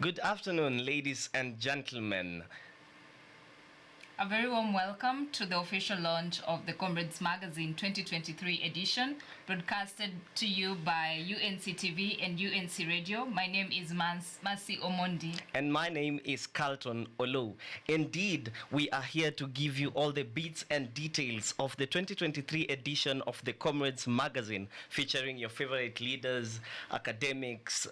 Good afternoon, ladies and gentlemen. A very warm welcome to the official launch of the Comrades Magazine 2023 edition, broadcasted to you by UNC TV and UNC Radio. My name is Masi Omondi. And my name is Carlton Olo. Indeed, we are here to give you all the bits and details of the 2023 edition of the Comrades Magazine, featuring your favorite leaders, academics,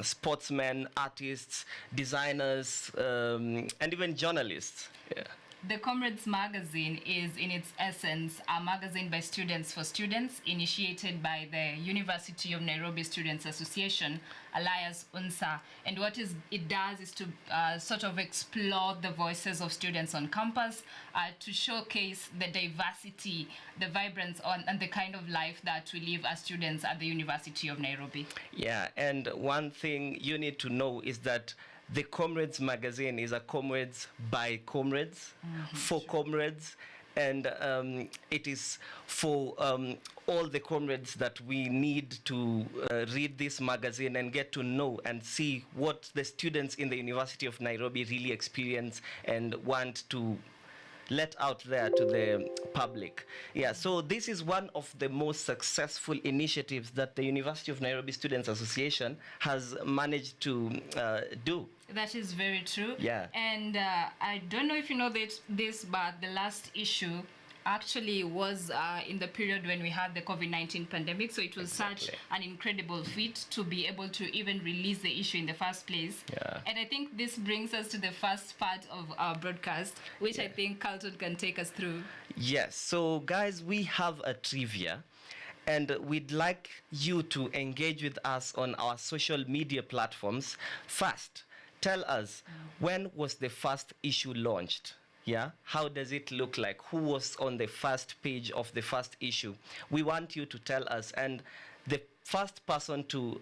sportsmen, artists, designers, and even journalists. Yeah. The Comrades Magazine is, in its essence, a magazine by students for students, initiated by the University of Nairobi Students Association, alias Unsa. And what it does is to sort of explore the voices of students on campus, to showcase the diversity, the vibrance, and the kind of life that we live as students at the University of Nairobi. Yeah, and one thing you need to know is that the Comrades Magazine is a comrades by comrades, for comrades, and it is for all the comrades that we need to read this magazine and get to know and see what the students in the University of Nairobi really experience and want to let out there to the public. Yeah, so this is one of the most successful initiatives that the University of Nairobi Students Association has managed to do. That is very true. Yeah. And I don't know if you know this, but the last issue actually was in the period when we had the COVID-19 pandemic. So it was such an incredible feat to be able to even release the issue in the first place. Yeah. And I think this brings us to the first part of our broadcast, which I think Carlton can take us through. Yes. So guys, we have a trivia, and we'd like you to engage with us on our social media platforms. First, tell us, when was the first issue launched? Yeah, how does it look like? Who was on the first page of the first issue? We want you to tell us, and the first person to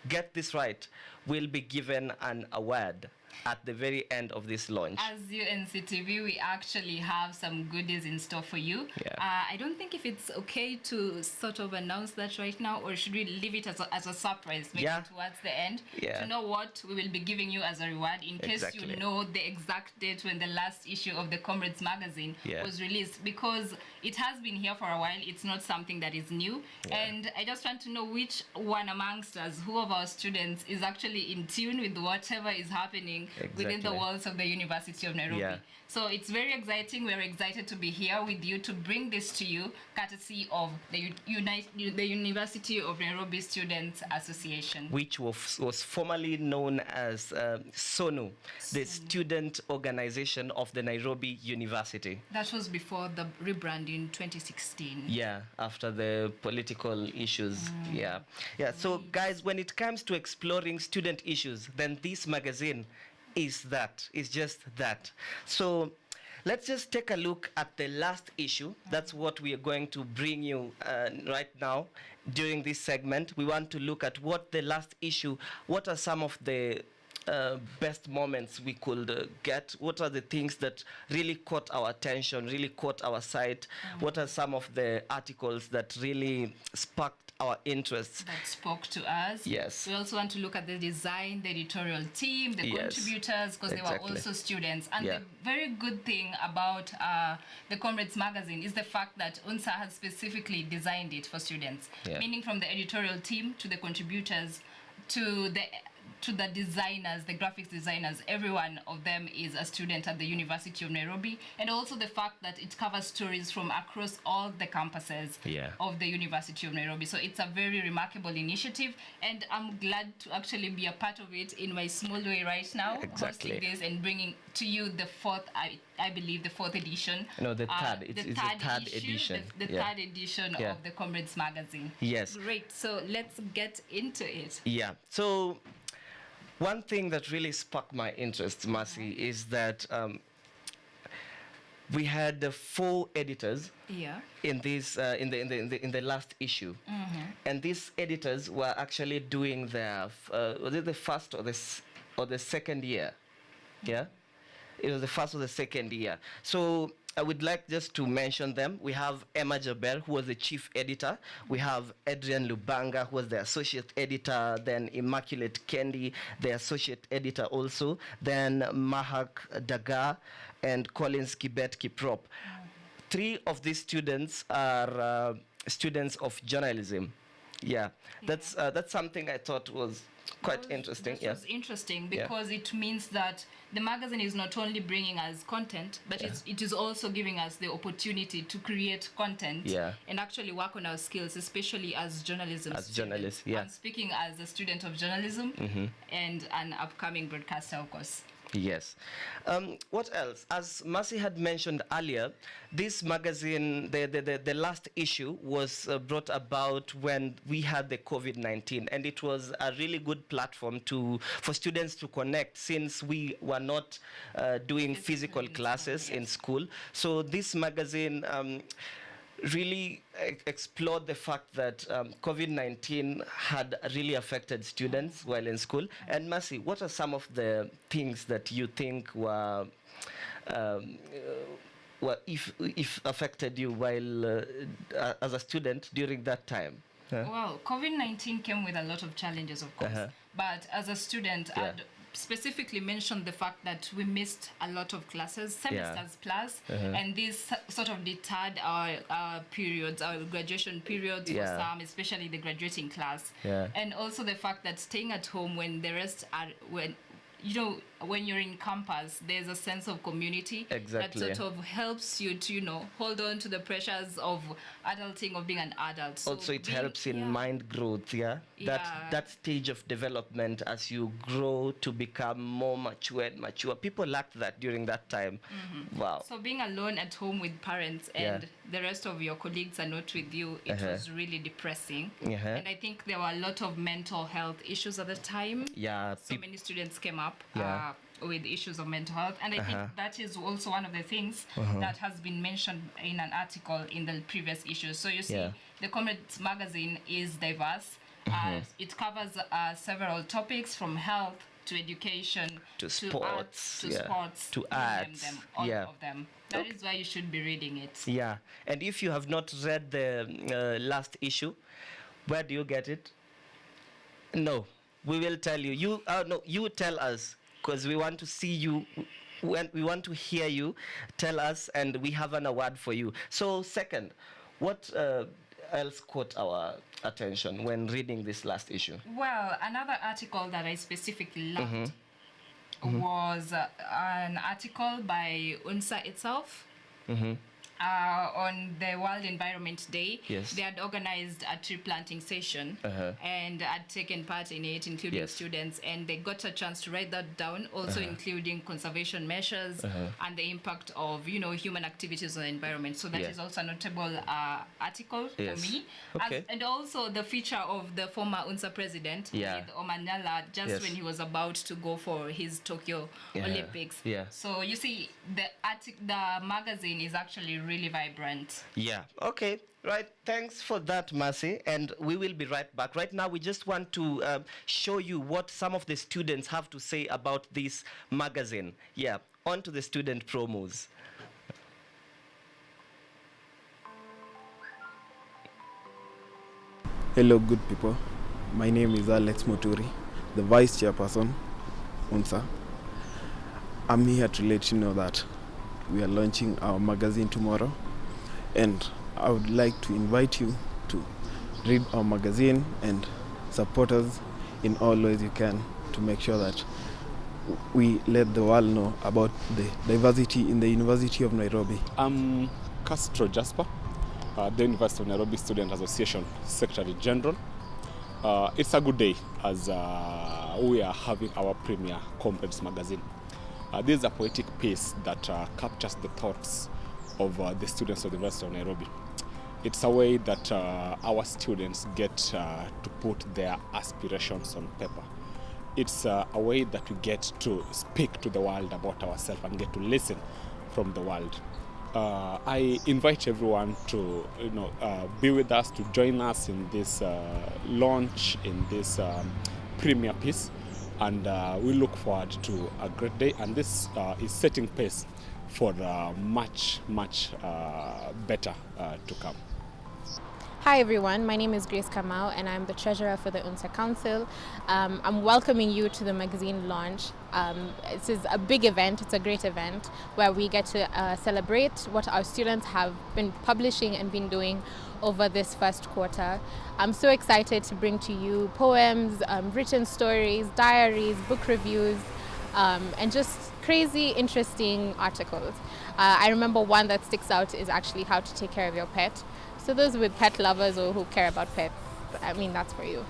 get this right will be given an award at the very end of this launch. As UNC TV, we actually have some goodies in store for you. Yeah. I don't think if it's okay to sort of announce that right now, or should we leave it as a surprise, maybe towards the end, to know what we will be giving you as a reward, in case you know the exact date when the last issue of the Comrades Magazine was released, because it has been here for a while. It's not something that is new. And I just want to know which one amongst us, who of our students, is actually in tune with whatever is happening within the walls of the University of Nairobi. So it's very exciting. We're excited to be here with you to bring this to you, courtesy of the University of Nairobi Students Association, which was formerly known as SONU, the Student Organization of the Nairobi University. That was before the rebrand in 2016. Yeah, after the political issues. Yeah. So guys, when it comes to exploring student issues, then this magazine is just that. So let's just take a look at the last issue. That's what we are going to bring you right now during this segment. We want to look at what the last issue, what are some of the best moments we could get, what are the things that really caught our attention, really caught our sight, what are some of the articles that really sparked our interests, that spoke to us. Yes. We also want to look at the design, the editorial team, the contributors, because they were also students. And the very good thing about the Comrades Magazine is the fact that Unsa has specifically designed it for students, meaning from the editorial team to the contributors to the designers, the graphics designers. Every one of them is a student at the University of Nairobi. And also the fact that it covers stories from across all the campuses of the University of Nairobi. So it's a very remarkable initiative, and I'm glad to actually be a part of it in my small way right now, hosting this and bringing to you the fourth, I believe, the fourth edition. No, the third. It's the third edition. The third edition of the Comrades Magazine. Yes. Great. So let's get into it. Yeah. So one thing that really sparked my interest, Masi, is that we had the 4 editors in this in the last issue, and these editors were actually doing their was it the first or the second year? Yeah, it was the first or the second year. So I would like just to mention them. We have Emma Jaber, who was the chief editor. We have Adrian Lubanga, who was the associate editor. Then Immaculate Kendi, the associate editor also. Then Mahak Daga and Collins Kibet Kiprop. 3 of these students are students of journalism. Yeah, that's something I thought was quite interesting. That was interesting because it means that the magazine is not only bringing us content, but it is also giving us the opportunity to create content and actually work on our skills, especially as journalism students. Journalists, I'm speaking as a student of journalism and an upcoming broadcaster, of course. Yes. What else? As Mercy had mentioned earlier, this magazine, the last issue was brought about when we had the COVID-19, and it was a really good platform for students to connect, since we were not doing physical classes in school. So this magazine really explored the fact that COVID-19 had really affected students while in school. And Mercy, what are some of the things that you think were if affected you while as a student during that time? Well, COVID-19 came with a lot of challenges, of course. But as a student, I'd specifically mentioned the fact that we missed a lot of classes, semesters plus, and this sort of deterred our periods, our graduation periods for some, especially the graduating class. And also the fact that staying at home when the rest are, when you're in campus, there's a sense of community that sort of helps you to, hold on to the pressures of adulting, of being an adult. So also, it helps in mind growth, that stage of development as you grow to become more mature. People lacked that during that time. Wow. So being alone at home with parents and the rest of your colleagues are not with you, it was really depressing. And I think there were a lot of mental health issues at the time. So many students came up with issues of mental health, and I think that is also one of the things that has been mentioned in an article in the previous issue. So you see, the Comrades magazine is diverse. It covers several topics, from health to education to sports, to sports, to arts, all of them. That is why you should be reading it. And if you have not read the last issue, where do you get it? No, we will tell you. You tell us, because we want to see you, we want to hear you. Tell us, and we have an award for you. So second, what else caught our attention when reading this last issue? Well, another article that I specifically loved was an article by Unsa itself. On the World Environment Day, they had organized a tree planting session and had taken part in it, including students, and they got a chance to write that down, also including conservation measures and the impact of human activities on the environment. So that is also a notable article for me. And also the feature of the former Unsa president, Omanyala, just when he was about to go for his Tokyo Olympics. So you see, the magazine is actually really vibrant. Okay. Right. Thanks for that, Mercy. And we will be right back. Right now, we just want to show you what some of the students have to say about this magazine. On to the student promos. Hello, good people. My name is Alex Moturi, the Vice Chairperson, Unsa. I'm here to let you know that we are launching our magazine tomorrow, and I would like to invite you to read our magazine and support us in all ways you can to make sure that we let the world know about the diversity in the University of Nairobi. I'm Castro Jasper, the University of Nairobi Student Association Secretary General. It's a good day as we are having our premiere Comrades magazine. This is a poetic piece that captures the thoughts of the students of the University of Nairobi. It's a way that our students get to put their aspirations on paper. It's a way that we get to speak to the world about ourselves and get to listen from the world. I invite everyone to be with us, to join us in this launch, in this premiere piece. And we look forward to a great day, and this is setting pace for much better to come. Hi everyone, my name is Grace Kamau and I'm the treasurer for the Unsa Council. I'm welcoming you to the magazine launch. This is a big event, it's a great event where we get to celebrate what our students have been publishing and been doing over this first quarter. I'm so excited to bring to you poems, written stories, diaries, book reviews, and just crazy, interesting articles. I remember one that sticks out is actually how to take care of your pet. So those with pet lovers or who care about pets, I mean, that's for you.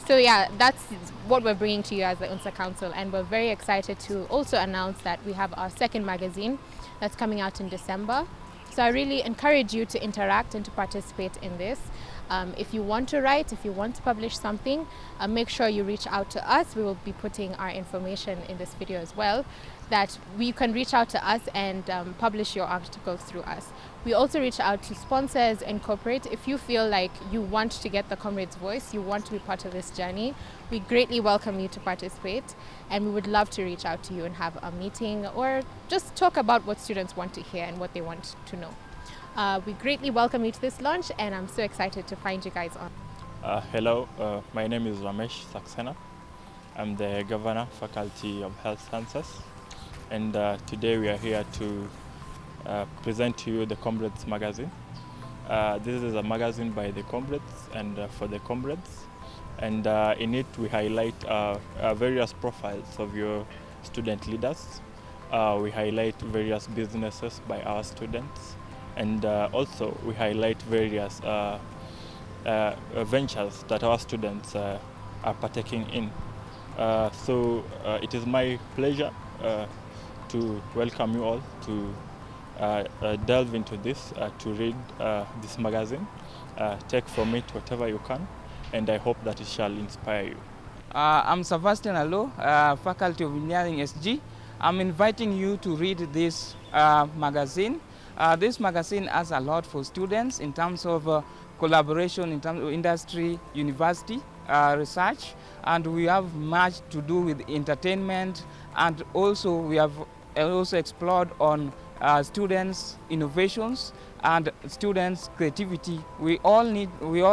So yeah, that's what we're bringing to you as the Unsa Council, and we're very excited to also announce that we have our second magazine that's coming out in December. So I really encourage you to interact and to participate in this. If you want to write, if you want to publish something, make sure you reach out to us. We will be putting our information in this video as well, that you can reach out to us and publish your articles through us. We also reach out to sponsors and corporate. If you feel like you want to get the Comrades voice, you want to be part of this journey, we greatly welcome you to participate, and we would love to reach out to you and have a meeting or just talk about what students want to hear and what they want to know. We greatly welcome you to this launch, and I'm so excited to find you guys on. Hello, my name is Ramesh Saxena. I'm the Governor, Faculty of Health Sciences, and today we are here to present to you the Comrades magazine. This is a magazine by the Comrades and for the Comrades, and in it we highlight various profiles of your student leaders. We highlight various businesses by our students, and also we highlight various ventures that our students are partaking in. So it is my pleasure to welcome you all to delve into this, to read this magazine, take from it whatever you can, and I hope that it shall inspire you. I'm Sebastian Allo, Faculty of Engineering SG. I'm inviting you to read this magazine. This magazine has a lot for students in terms of collaboration, in terms of industry, university, research, and we have much to do with entertainment, and also we have also explored on students' innovations and students' creativity. We all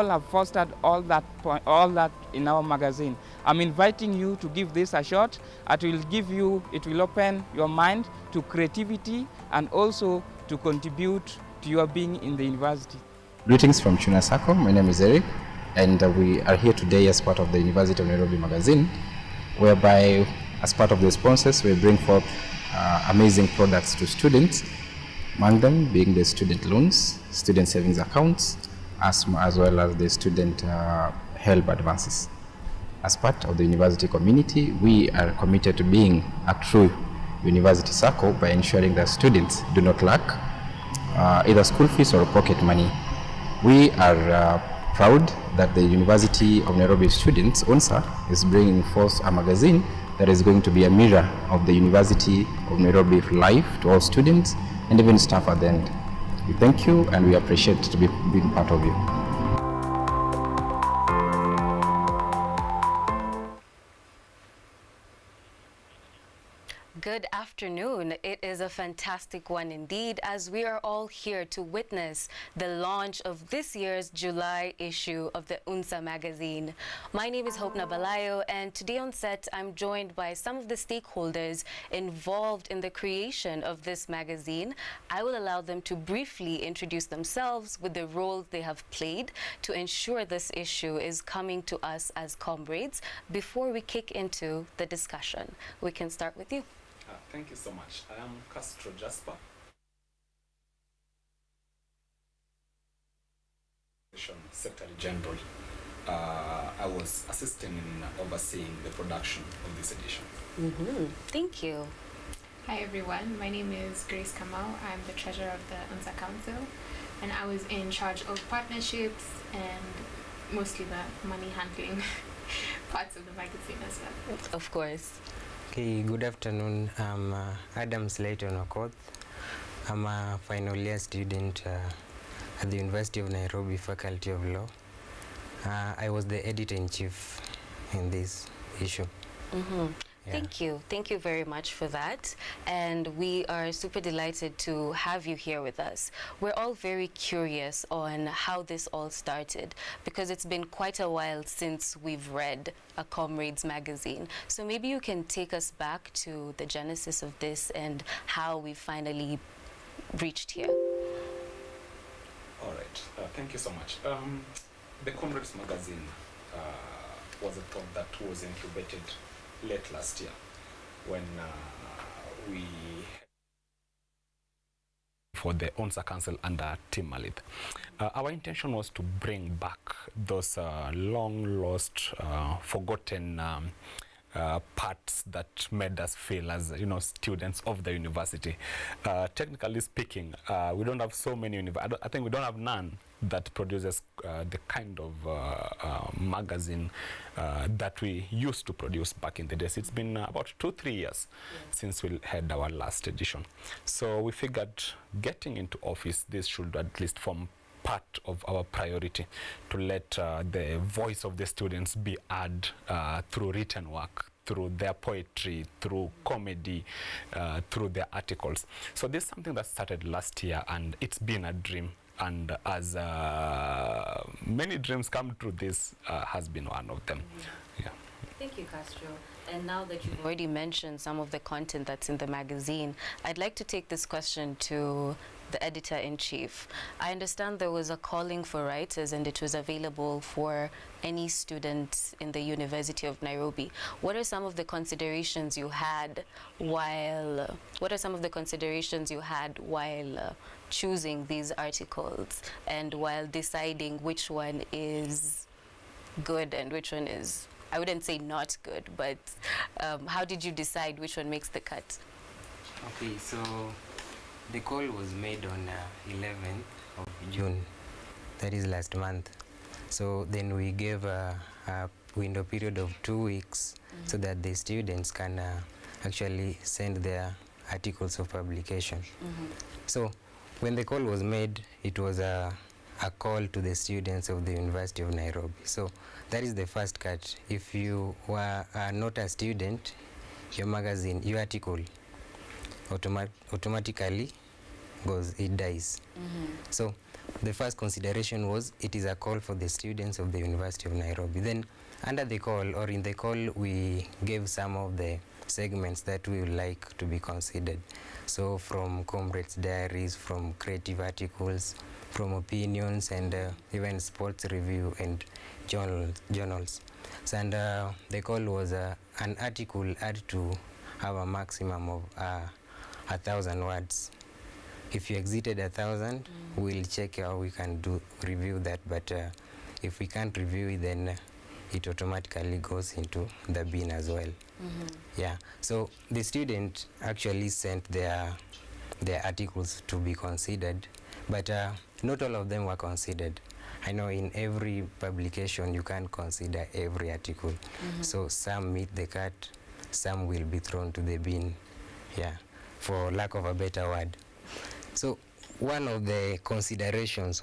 have fostered all that in our magazine. I'm inviting you to give this a shot. It will open your mind to creativity and also to contribute to your being in the university. Greetings from Chuna Sacco. My name is Eric, and we are here today as part of the University of Nairobi magazine, whereby as part of the sponsors we bring forth amazing products to students, among them being the student loans, student savings accounts, as well as the student help advances. As part of the university community, we are committed to being a true university circle by ensuring that students do not lack either school fees or pocket money. We are proud that the University of Nairobi students, Unsa, is bringing forth a magazine that is going to be a mirror of the University of Nairobi life to all students and even staff at the end. We thank you and we appreciate to be being part of you. Good afternoon. It is a fantastic one indeed, as we are all here to witness the launch of this year's July issue of the Unsa magazine. My name is Hope Nabalayo, and today on set I'm joined by some of the stakeholders involved in the creation of this magazine. I will allow them to briefly introduce themselves with the role they have played to ensure this issue is coming to us as comrades before we kick into the discussion. We can start with you. Thank you so much. I am Castro Jasper, Secretary General. I was assisting in overseeing the production of this edition. Thank you. Hi everyone, my name is Grace Kamau. I'm the treasurer of the Unsa Council, and I was in charge of partnerships and mostly the money handling parts of the magazine as well. Of course. Okay, good afternoon. I'm Adam Slayton Okoth. I'm a final year student at the University of Nairobi Faculty of Law. I was the editor-in-chief in this issue. Yeah. Thank you very much for that. And we are super delighted to have you here with us. We're all very curious on how this all started, because it's been quite a while since we've read a Comrades magazine. So maybe you can take us back to the genesis of this and how we finally reached here. All right, thank you so much. The Comrades magazine was a thought that was incubated late last year when we for the Unsa Council under Tim Malith. Our intention was to bring back those long lost, forgotten parts that made us feel as students of the university. Technically speaking, we don't have so many I think we don't have none that produces the kind of magazine that we used to produce back in the days. It's been about 2-3 years since we had our last edition. So we figured getting into office, this should at least form part of our priority to let the voice of the students be heard through written work, through their poetry, through comedy, through their articles. So this is something that started last year, and it's been a dream. And as many dreams come true, this has been one of them. Yeah. Thank you, Castro. And now that you've already mentioned some of the content that's in the magazine, I'd like to take this question to the editor-in-chief. I understand there was a calling for writers and it was available for any student in the University of Nairobi. What are some of the considerations you had while choosing these articles and while deciding which one is good and which one is, I wouldn't say not good, but how did you decide which one makes the cut? Okay, so the call was made on 11th of June, that is last month. So then we gave a window period of 2 weeks so that the students can actually send their articles of publication. So when the call was made, it was a call to the students of the University of Nairobi. So that is the first cut. If you were not a student, your magazine, your article automatically goes, it dies. So the first consideration was it is a call for the students of the University of Nairobi. Then under the call, or in the call, we gave some of the segments that we would like to be considered. So from Comrades diaries, from creative articles, from opinions, and even sports review and journals. So, and the call was an article had to have a maximum of 1,000 words. If you exceeded 1,000, we'll check how we can review that. But if we can't review it, then it automatically goes into the bin as well. Yeah. So the student actually sent their articles to be considered, but not all of them were considered. I know in every publication you can't consider every article. So some meet the cut, some will be thrown to the bin. Yeah, for lack of a better word. So one of the considerations,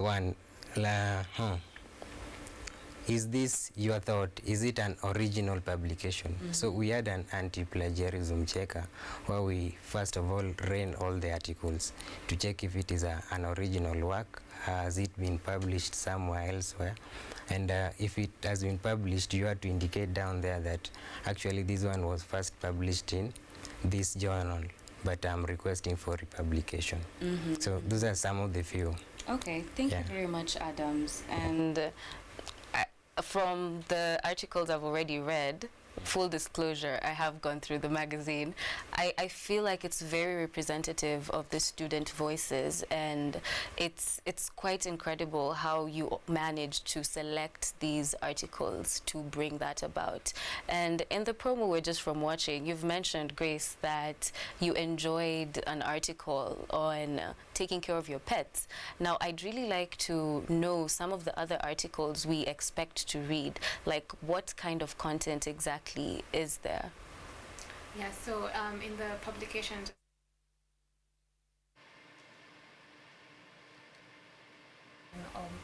is this your thought? Is it an original publication? So we had an anti-plagiarism checker where we first of all ran all the articles to check if it is an original work. Has it been published somewhere elsewhere? And if it has been published, you have to indicate down there that actually this one was first published in this journal, but I'm requesting for republication. So those are some of the few. Okay, thank you very much, Adams. And from the articles I've already read, full disclosure, I have gone through the magazine. I feel like it's very representative of the student voices, and it's quite incredible how you managed to select these articles to bring that about. And in the promo we're just from watching, you've mentioned, Grace, that you enjoyed an article on taking care of your pets. Now, I'd really like to know some of the other articles we expect to read, like what kind of content exactly is there? Yeah, so in the publication,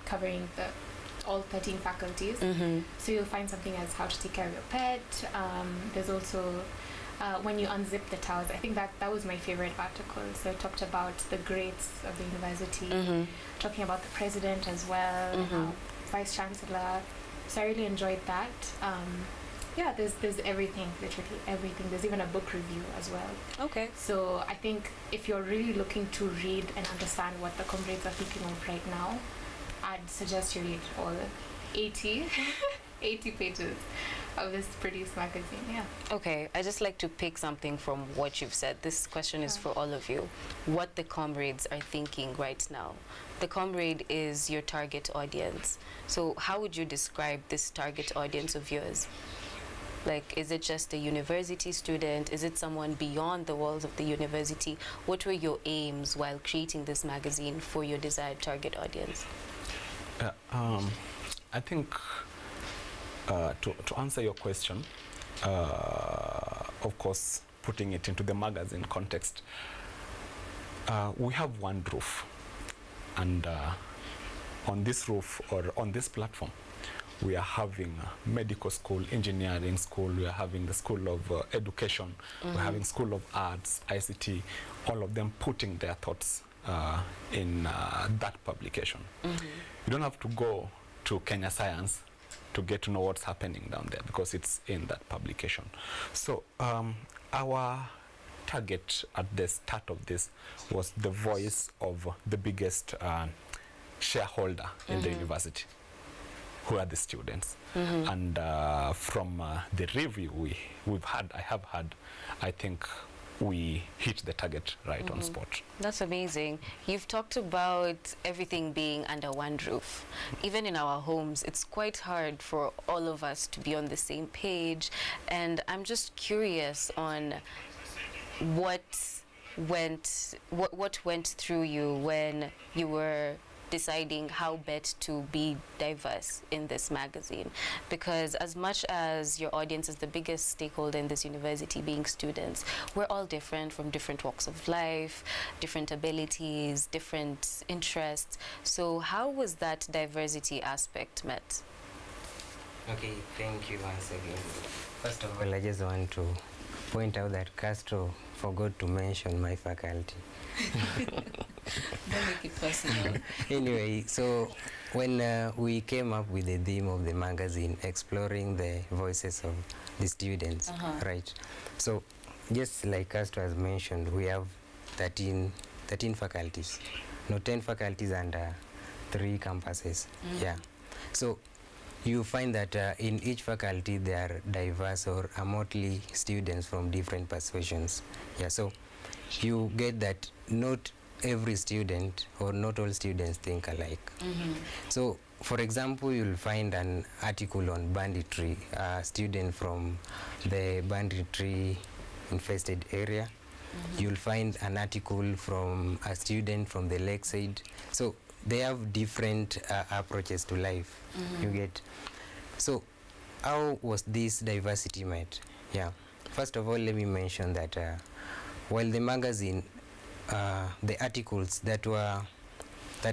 covering all 13 faculties. So you'll find something as how to take care of your pet. There's also when you unzip the towers. I think that was my favorite article. So it talked about the greats of the university, talking about the president as well, vice chancellor. So I really enjoyed that. Yeah, there's everything, literally everything. There's even a book review as well. Okay. So I think if you're really looking to read and understand what the Comrades are thinking of right now, I'd suggest you read all 80 pages of this produced magazine. Yeah. Okay, I just like to pick something from what you've said. This question is for all of you. What the Comrades are thinking right now. The Comrade is your target audience. So how would you describe this target audience of yours? Like, is it just a university student? Is it someone beyond the walls of the university? What were your aims while creating this magazine for your desired target audience? I think to answer your question, of course, putting it into the magazine context, we have one roof, and on this roof or on this platform, we are having medical school, engineering school, we are having the School of Education, we're having School of Arts, ICT, all of them putting their thoughts in that publication. You don't have to go to Kenya Science to get to know what's happening down there, because it's in that publication. So our target at the start of this was the voice of the biggest shareholder in the university, who are the students. And from the review I have had, I think we hit the target right on spot. That's amazing. You've talked about everything being under one roof. Even in our homes, it's quite hard for all of us to be on the same page. And I'm just curious on what went through you when you were deciding how best to be diverse in this magazine, because as much as your audience is the biggest stakeholder in this university, being students, we're all different from different walks of life, different abilities, different interests. So how was that diversity aspect met? Okay, thank you once again. First of all, I just want to point out that Castro forgot to mention my faculty. Don't make it personal. Anyway, so when we came up with the theme of the magazine, exploring the voices of the students, right? So just like Castro has mentioned, we have 13 faculties, no 10 faculties and 3 campuses. Yeah. So you find that in each faculty there are diverse or a motley students from different persuasions. Yeah. So you get that not every student or not all students think alike. So for example, you'll find an article on banditry, a student from the banditry infested area. You'll find an article from a student from the lakeside. So they have different approaches to life. You get. So how was this diversity met? Yeah. First of all, let me mention that while the magazine, the articles that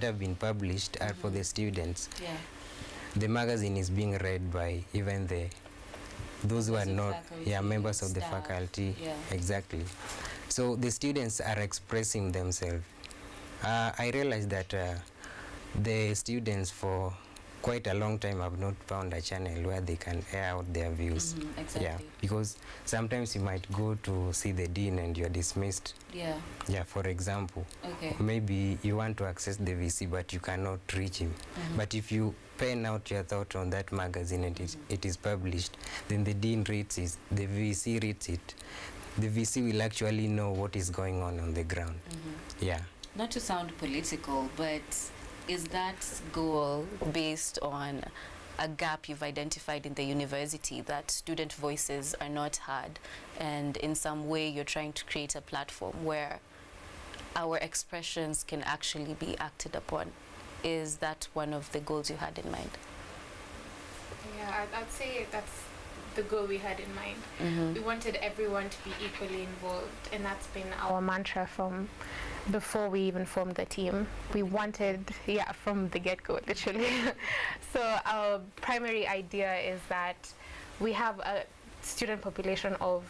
have been published are for the students, the magazine is being read by even those who are not members of the faculty. Exactly. So the students are expressing themselves. I realized that the students for quite a long time have not found a channel where they can air out their views. Exactly. Yeah, because sometimes you might go to see the dean and you're dismissed. Yeah, for example. Okay. Maybe you want to access the VC but you cannot reach him. But if you pen out your thought on that magazine and it is published, then the dean reads it, the VC reads it. The VC will actually know what is going on the ground. Yeah. Not to sound political, but is that goal based on a gap you've identified in the university, that student voices are not heard, and in some way you're trying to create a platform where our expressions can actually be acted upon? Is that one of the goals you had in mind? Yeah, I'd say that's the goal we had in mind. We wanted everyone to be equally involved, and that's been our mantra from before we even formed the team. We wanted, from the get-go, literally. So our primary idea is that we have a student population of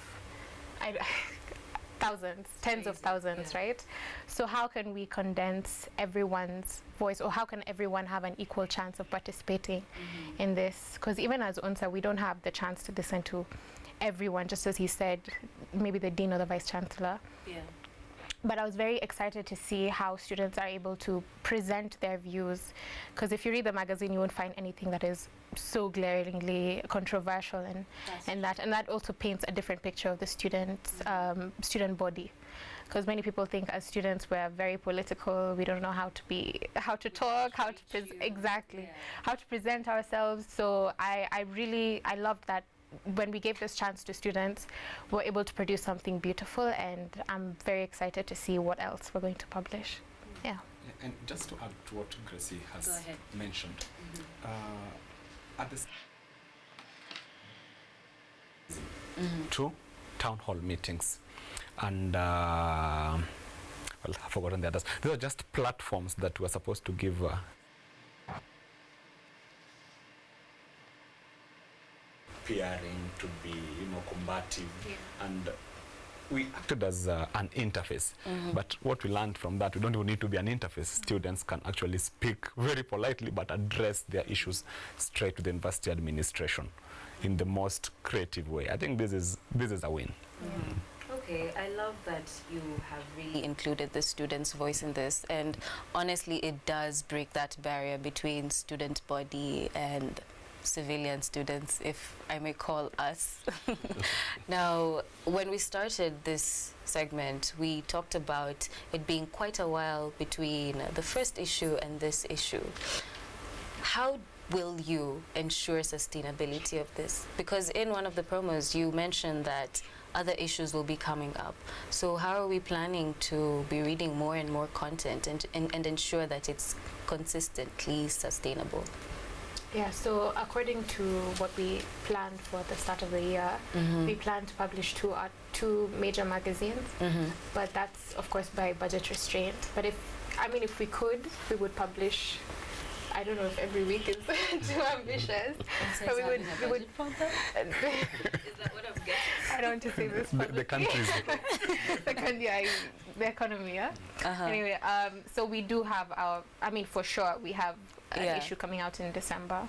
thousands, tens of thousands, right? So how can we condense everyone's voice, or how can everyone have an equal chance of participating in this? Because even as Unsa, we don't have the chance to listen to everyone, just as he said, maybe the dean or the vice chancellor. But I was very excited to see how students are able to present their views, because if you read the magazine, you won't find anything that is so glaringly controversial, and that also paints a different picture of the students, student body. Because many people think as students we're very political, we don't know how to talk, how to present ourselves. So I loved that when we gave this chance to students, we're able to produce something beautiful, and I'm very excited to see what else we're going to publish. Yeah. And just to add to what Gracie has mentioned, at this 2 town hall meetings, and well, I've forgotten the others. These are just platforms that we're supposed to give appearing to be, combative, and we acted as an interface. But what we learned from that, we don't even need to be an interface. Students can actually speak very politely, but address their issues straight to the university administration in the most creative way. I think this is a win. Okay, I love that you have really included the student's voice in this, and honestly it does break that barrier between student body and civilian students, if I may call us. Now, when we started this segment, we talked about it being quite a while between the first issue and this issue. How will you ensure sustainability of this? Because in one of the promos, you mentioned that other issues will be coming up. So how are we planning to be reading more and more content and ensure that it's consistently sustainable? Yeah, so according to what we planned for the start of the year, we plan to publish two major magazines, but that's of course by budget restraint. But if we could, we would publish. I don't know if every week is too ambitious. But we would. Is that what I'm getting? I don't want to say this. The countries. The economy, yeah. Anyway, so we do have for sure we have an issue coming out in December.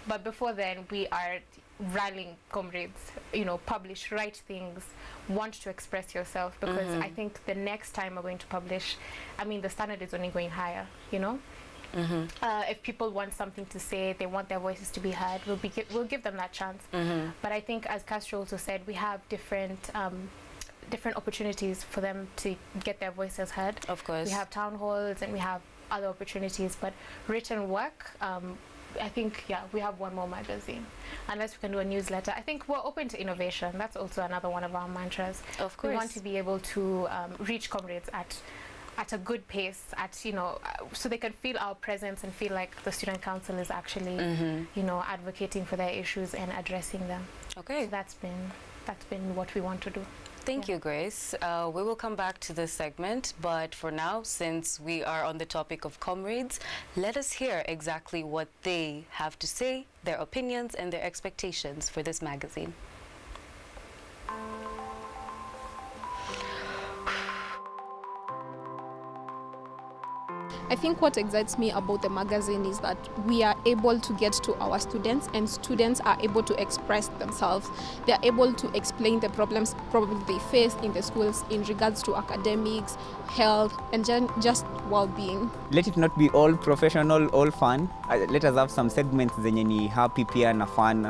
But before then, we are rallying comrades, publish, write things, want to express yourself, because I think the next time we're going to publish, the standard is only going higher, if people want something to say, they want their voices to be heard, we'll give them that chance. But I think, as Castro also said, we have different opportunities for them to get their voices heard. Of course. We have town halls and we have other opportunities, but written work, I think, we have one more magazine. Unless we can do a newsletter. I think we're open to innovation. That's also another one of our mantras. Of course. We want to be able to reach comrades at a good pace, so they can feel our presence and feel like the student council is actually, advocating for their issues and addressing them. Okay. So that's been what we want to do. Thank you, Grace. We will come back to this segment, but for now, since we are on the topic of comrades, let us hear exactly what they have to say, their opinions and their expectations for this magazine. I think what excites me about the magazine is that we are able to get to our students, and students are able to express themselves. They are able to explain the problems probably they face in the schools in regards to academics, health, and just well-being. Let it not be all professional, all fun. Let us have some segments zenye ni happy pia na fun,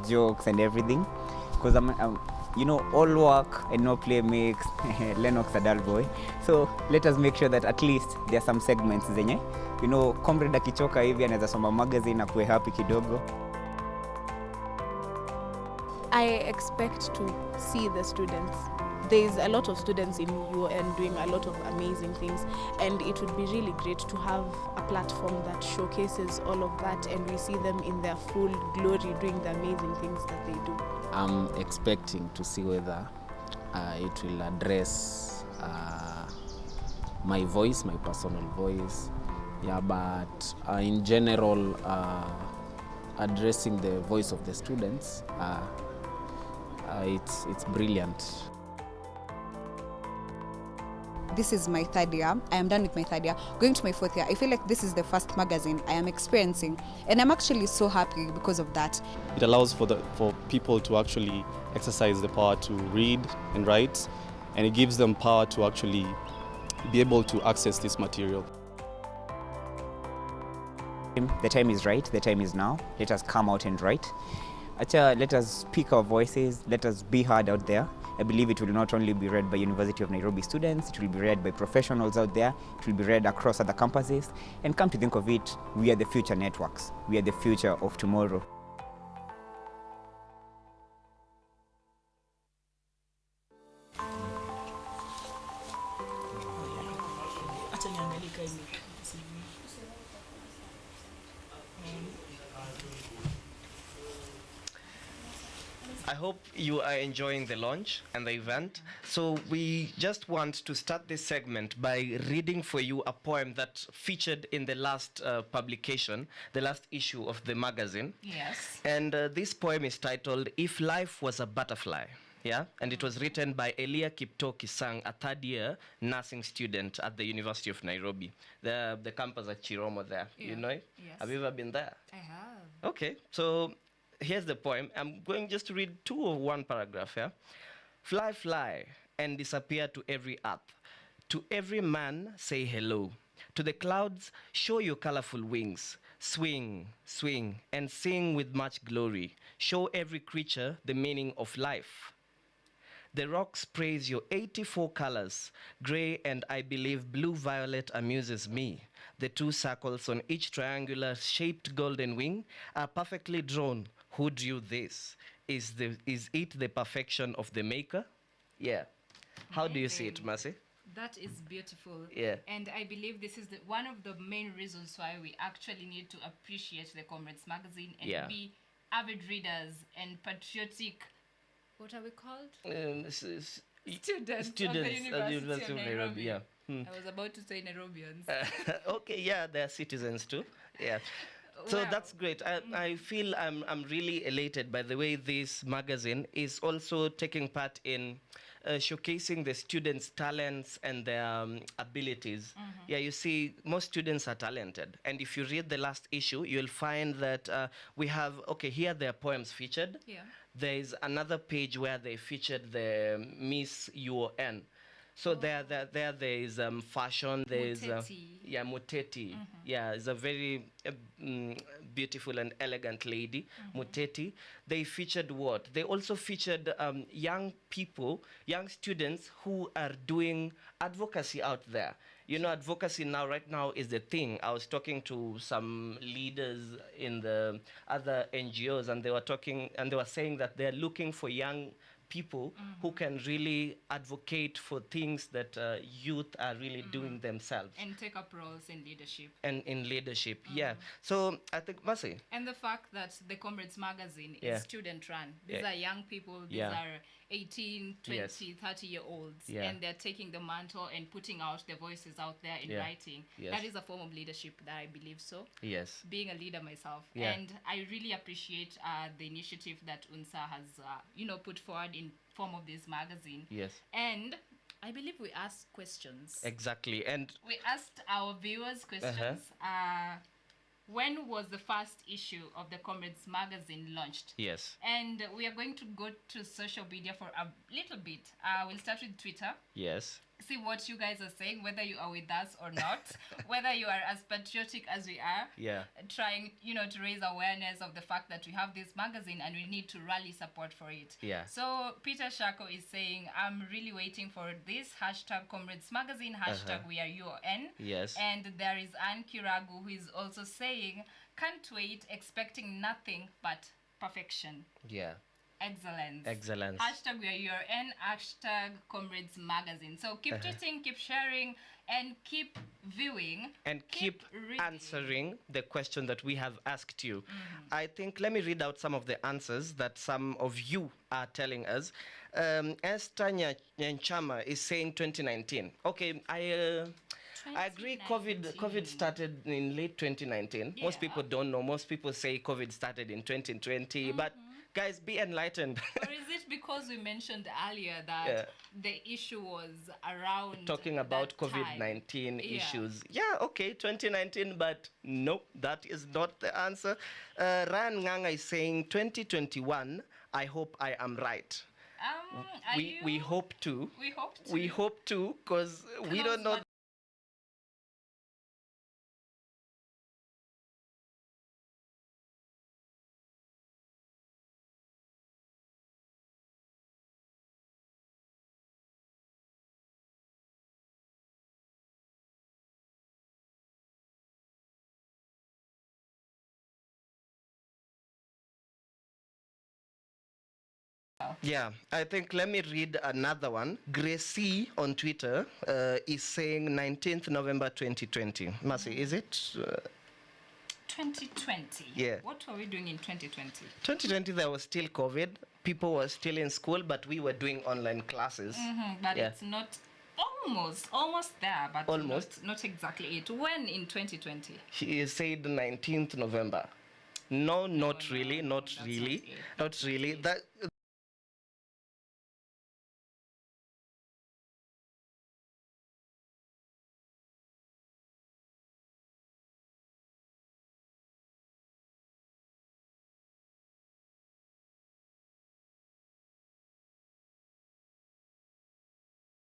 jokes and everything. Because all work and no play makes Lennox a dull boy. So let us make sure that at least there are some segments zenye, comrade akichoka hivi anaweza soma magazine na kuwe happy kidogo. I expect to see the students. There's a lot of students in UN doing a lot of amazing things, and it would be really great to have a platform that showcases all of that and we see them in their full glory doing the amazing things that they do. I'm expecting to see whether it will address my voice, my personal voice. Yeah, but in general, addressing the voice of the students, it's brilliant. this is my third year. I am done with my third year, going to my fourth year. I feel like this is the first magazine I am experiencing, and I'm actually so happy because of that. It allows for people to actually exercise the power to read and write, and it gives them power to actually be able to access this material. The time is right, the time is now. Let us come out and write. Let us speak our voices, let us be heard out there. I believe it will not only be read by University of Nairobi students, it will be read by professionals out there, it will be read across other campuses. And come to think of it, we are the future networks. We are the future of tomorrow. I hope you are enjoying the launch and the event. So we just want to start this segment by reading for you a poem that featured in the last publication, the last issue of the magazine. Yes. And this poem is titled, If Life Was a Butterfly. Yeah, and it was written by Elia Kipto Kisang, a third-year nursing student at the University of Nairobi, the campus at Chiromo there. Yeah. You know it? Yes. Have you ever been there? I have. Okay, so here's the poem. I'm going just to read two of one paragraph, yeah? Fly, fly, and disappear to every earth. To every man, say hello. To the clouds, show your colorful wings. Swing, swing, and sing with much glory. Show every creature the meaning of life. The rocks praise your 84 colors. Gray and I believe blue-violet amuses me. The two circles on each triangular-shaped golden wing are perfectly drawn. Who drew this? Is it the perfection of the maker? Yeah. How do you see it, Mercy? That is beautiful. Yeah. And I believe this is one of the main reasons why we actually need to appreciate the Comrades magazine and be avid readers and patriotic, what are we called? Students of the University of Nairobi. Yeah. I was about to say Nairobians. Okay, yeah, they're citizens too. Yeah. So Wow. that's great. I feel I'm really elated by the way this magazine is also taking part in showcasing the students' talents and their abilities. Yeah, you see, most students are talented. And if you read the last issue, you'll find that we have, okay, here there are poems featured. Yeah. There is another page where they featured the Miss UON. So there is fashion. There is Muteti. Yeah, it's a very beautiful and elegant lady, Muteti. They featured what? They also featured young people, young students who are doing advocacy out there. You know, advocacy right now is the thing. I was talking to some leaders in the other NGOs, and they were saying that they're looking for young people who can really advocate for things that youth are really doing themselves. And take up roles in leadership. And in leadership, yeah. So I think, Mercy. And the fact that the Comrades magazine is student run. These are young people, these are 18, 20, 30-year-olds. And they're taking the mantle and putting out their voices out there in writing. That is a form of leadership that I believe so. Yes. Being a leader myself. And I really appreciate the initiative that Unsa has, put forward in form of this magazine. Yes. And I believe we asked questions. Exactly. And we asked our viewers questions. When was the first issue of the Comrades magazine launched? Yes. And we are going to go to social media for a little bit. We'll start with Twitter. Yes. See what you guys are saying, whether you are with us or not, whether you are as patriotic as we are. Yeah. Trying, to raise awareness of the fact that we have this magazine and we need to rally support for it. Yeah. So Peter Shako is saying, I'm really waiting for this hashtag Comrades magazine, hashtag we are UON. Yes. And there is Anne Kiragu who is also saying, can't wait, expecting nothing but perfection. Yeah. Excellence. Hashtag we are UON, hashtag Comrades magazine. So keep tweeting, keep sharing, and keep viewing. And keep answering the question that we have asked you. I think, let me read out some of the answers that some of you are telling us. Esther Nyanchama is saying 2019. Okay, I agree. COVID started in late 2019. Most people don't know. Most people say COVID started in 2020, but Guys, be enlightened. Or is it because we mentioned earlier that the issue was around talking about COVID-19 issues? Yeah, okay, 2019, but nope, that is not the answer. Ryan Nganga is saying 2021. I hope I am right. We hope to. We hope to. We hope to, because we don't know. Yeah, I think let me read another one. Gracie on Twitter is saying 19th November 2020. Mercy, is it? 2020. Yeah. What were we doing in 2020? 2020, there was still COVID. People were still in school, but we were doing online classes. But it's not almost there, but almost. Not exactly it. When in 2020? He said 19th November. No, not really. Not really. Not really. That.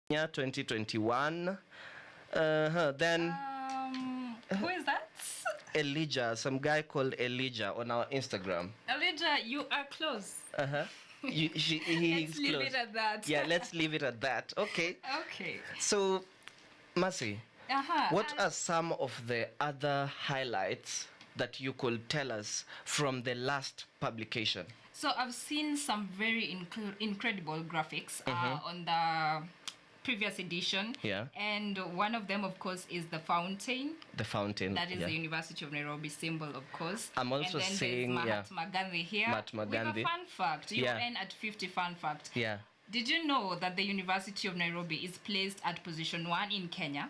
Yeah, 2021. Then who is that? Elijah, some guy called Elijah on our Instagram. Elijah, you are close. He's let's leave close. it at that. Yeah, let's leave it at that. Okay. Okay. So, Mercy, what are some of the other highlights that you could tell us from the last publication? So I've seen some very incredible graphics on the previous edition. Yeah. And one of them, of course, is the fountain. The fountain. That is the University of Nairobi symbol, of course. I'm also and then saying, Mahatma Gandhi here. Mahatma Gandhi. With a fun fact. UN at 50 fun fact. Yeah. Did you know that the University of Nairobi is placed at position 1 in Kenya?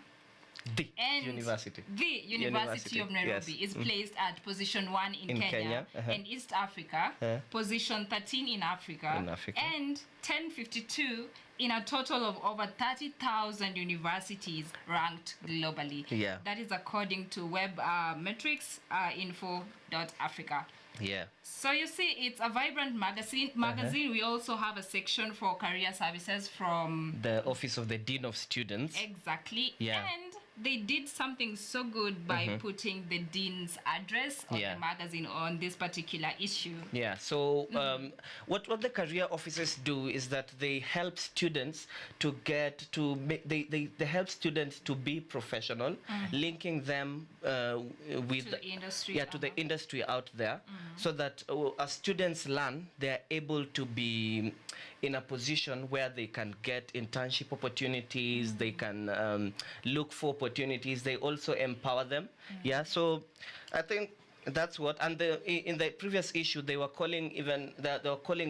The University of Nairobi is placed at position 1 in Kenya. And East Africa, position 13 in Africa, and 1052 in a total of over 30,000 universities ranked globally. Yeah. That is according to web metrics info.africa. Yeah. So you see, it's a vibrant magazine. We also have a section for career services from the Office of the Dean of Students. Exactly. Yeah. And they did something so good by putting the dean's address on the magazine on this particular issue. Yeah. So what the career officers do is that they help students to get to they help students to be professional, linking them with to the industry. To the industry out there, so that as students learn, they are able to be in a position where they can get internship opportunities, they can look for opportunities, they also empower them. Yeah, so I think that's what, and in the previous issue they were calling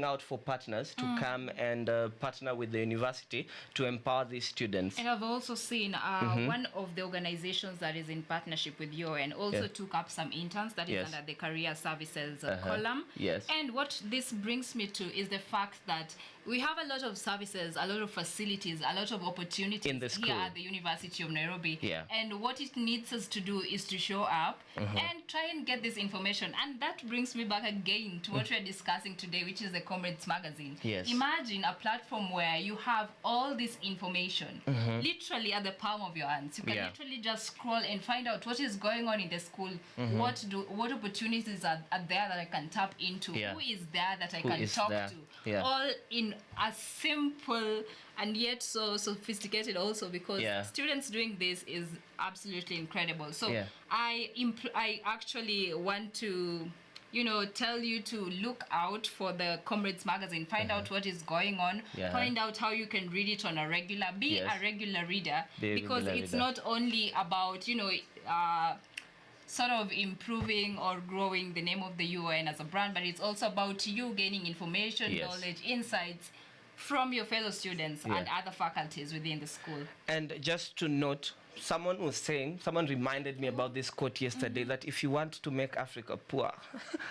out for partners to come and partner with the university to empower these students. And I've also seen one of the organizations that is in partnership with UN also took up some interns that is under the career services column. Yes. And what this brings me to is the fact that we have a lot of services, a lot of facilities, a lot of opportunities in the school here at the University of Nairobi. Yeah. And what it needs us to do is to show up and try and get this information. And that brings me back again to what we're discussing today, which is the Comrades magazine. Yes. Imagine a platform where you have all this information literally at the palm of your hands. You can literally just scroll and find out what is going on in the school, what opportunities are there that I can tap into, who is there that I can talk to, all in a simple and yet so sophisticated also, because students doing this is absolutely incredible. So I actually want to tell you to look out for the Comrades magazine, find out what is going on, find out how you can read it on a regular, be a regular reader, because it's not only about sort of improving or growing the name of the UN as a brand, but it's also about you gaining information, knowledge, insights from your fellow students and other faculties within the school. And just to note, someone reminded me about this quote yesterday, that if you want to make Africa poor,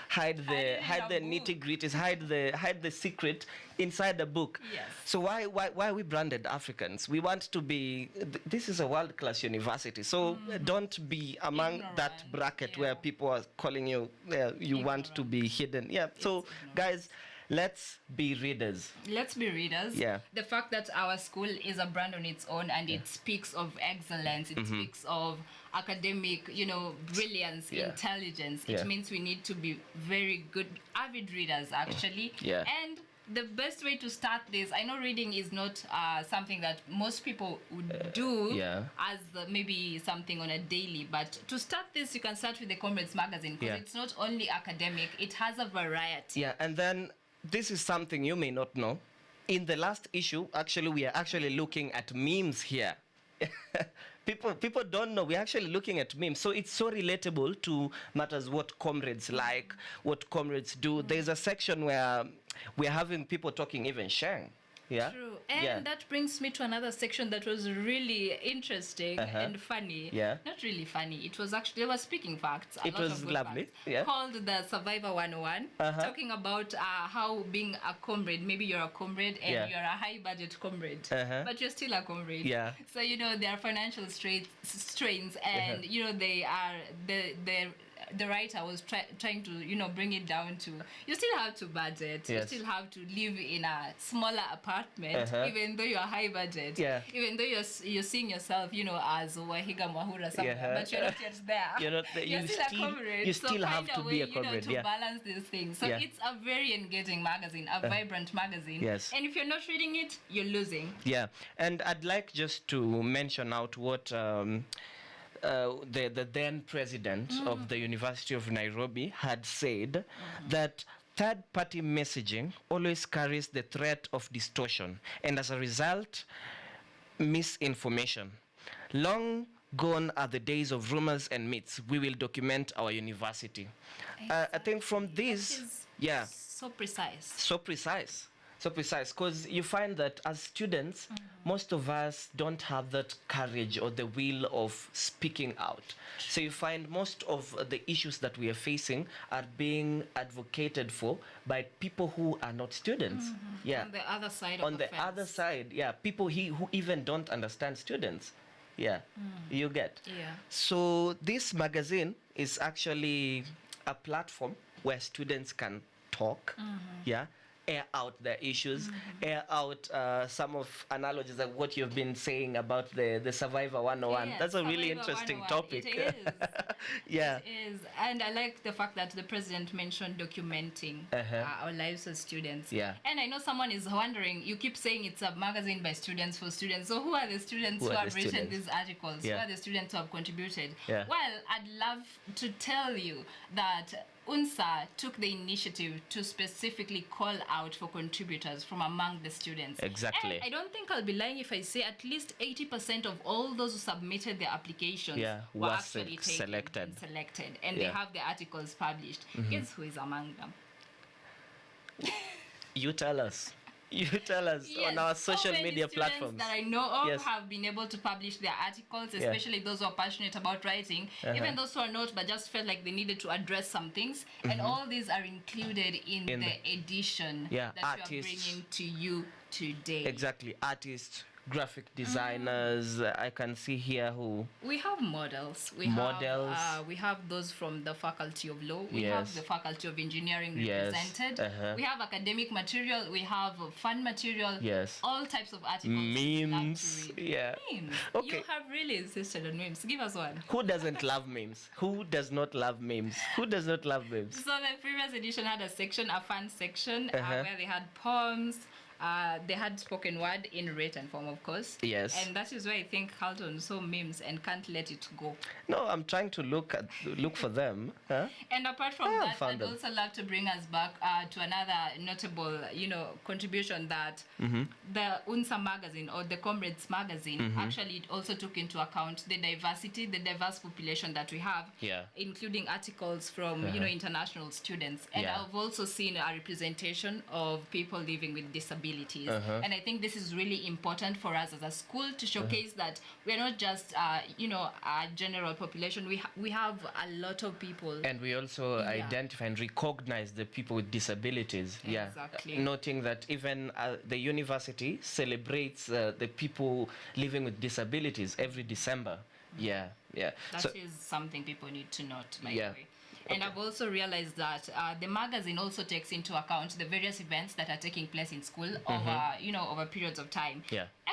hide the nitty-gritties, hide the secret inside the book. Yes. So why are we branded Africans? We want to be, this is a world-class university, so don't be among that bracket where people are calling you, you want to be hidden. Yeah, so guys, let's be readers. Let's be readers. Yeah. The fact that our school is a brand on its own, and it speaks of excellence, it speaks of academic, brilliance, intelligence. It means we need to be very good, avid readers, actually. Yeah. And the best way to start this, I know reading is not something that most people would do as maybe something on a daily, but to start this, you can start with the Comrades magazine, because it's not only academic, it has a variety. Yeah, and then this is something you may not know. In the last issue, actually, we are actually looking at memes here. People don't know. We're actually looking at memes. So it's so relatable to matters what comrades like, what comrades do. There's a section where we're having people talking even Sheng. Yeah. True. And that brings me to another section that was really interesting and funny. Yeah. Not really funny. It was actually, they were speaking facts. It was lovely. Yeah. Called the Survivor 101. Talking about how being a comrade, maybe you're a comrade and you're a high budget comrade, but you're still a comrade. Yeah. So, there are financial strains and, they are, the writer was trying to, bring it down to, you still have to budget. Yes. You still have to live in a smaller apartment, even though you're high budget. Yeah. Even though you're seeing yourself, as Wahiga Mwahura somewhere, but you're not yet there. You're not there. You're still a comrade. You still have to be a way, comrade. to balance these things. So it's a very engaging magazine, a vibrant magazine. Yes. And if you're not reading it, you're losing. Yeah. And I'd like just to mention out what the then president of the University of Nairobi had said, that third-party messaging always carries the threat of distortion, and as a result, misinformation. Long gone are the days of rumors and myths. We will document our university. I think from this, so precise. So precise. So precise, because you find that as students, most of us don't have that courage or the will of speaking out. So you find most of the issues that we are facing are being advocated for by people who are not students. Yeah. On the other side On of the the other side, people who even don't understand students. Yeah, you get. Yeah. So this magazine is actually a platform where students can talk. Yeah. Air out their issues, air out some of analogies like what you've been saying about the Survivor 101. Yes, that's a really Survivor interesting 101. topic. It is. Yeah. It is. And I like the fact that the president mentioned documenting our lives as students. Yeah. And I know someone is wondering, you keep saying it's a magazine by students for students. So who are the students who have written these articles? Yeah. Who are the students who have contributed? Yeah. Well, I'd love to tell you that Unsa took the initiative to specifically call out for contributors from among the students. Exactly. And I don't think I'll be lying if I say at least 80% of all those who submitted their applications were actually selected. And they have the articles published. Guess who is among them? You tell us. You tell us on our social media platforms. That I know of have been able to publish their articles, especially those who are passionate about writing, even those who are not, but just felt like they needed to address some things. And all these are included in the edition that we are bringing to you today. Exactly. Artists, graphic designers, I can see here who... We have models. We have those from the Faculty of Law. We have the Faculty of Engineering represented. We have academic material. We have fun material. All types of articles. Memes. Memes. Okay. You have really insisted on memes. Give us one. Who doesn't love memes? Who does not love memes? Who does not love memes? So the previous edition had a fun section, where they had poems. They had spoken word in written form, of course. Yes. And that is why I think Carlton saw memes and can't let it go. No, I'm trying to look for them. And apart from that, I'd also love to bring us back to another notable, contribution that the Unsa magazine or the Comrades magazine actually also took into account the diversity, the diverse population that we have, including articles from international students. And I've also seen a representation of people living with disabilities. disabilities. And I think this is really important for us as a school to showcase that we're not just, you know, a general population. We have a lot of people. And we also identify and recognize the people with disabilities. Exactly. Noting that even the university celebrates the people living with disabilities every December. That is something people need to note, by the way. And I've also realized that the magazine also takes into account the various events that are taking place in school over periods of time.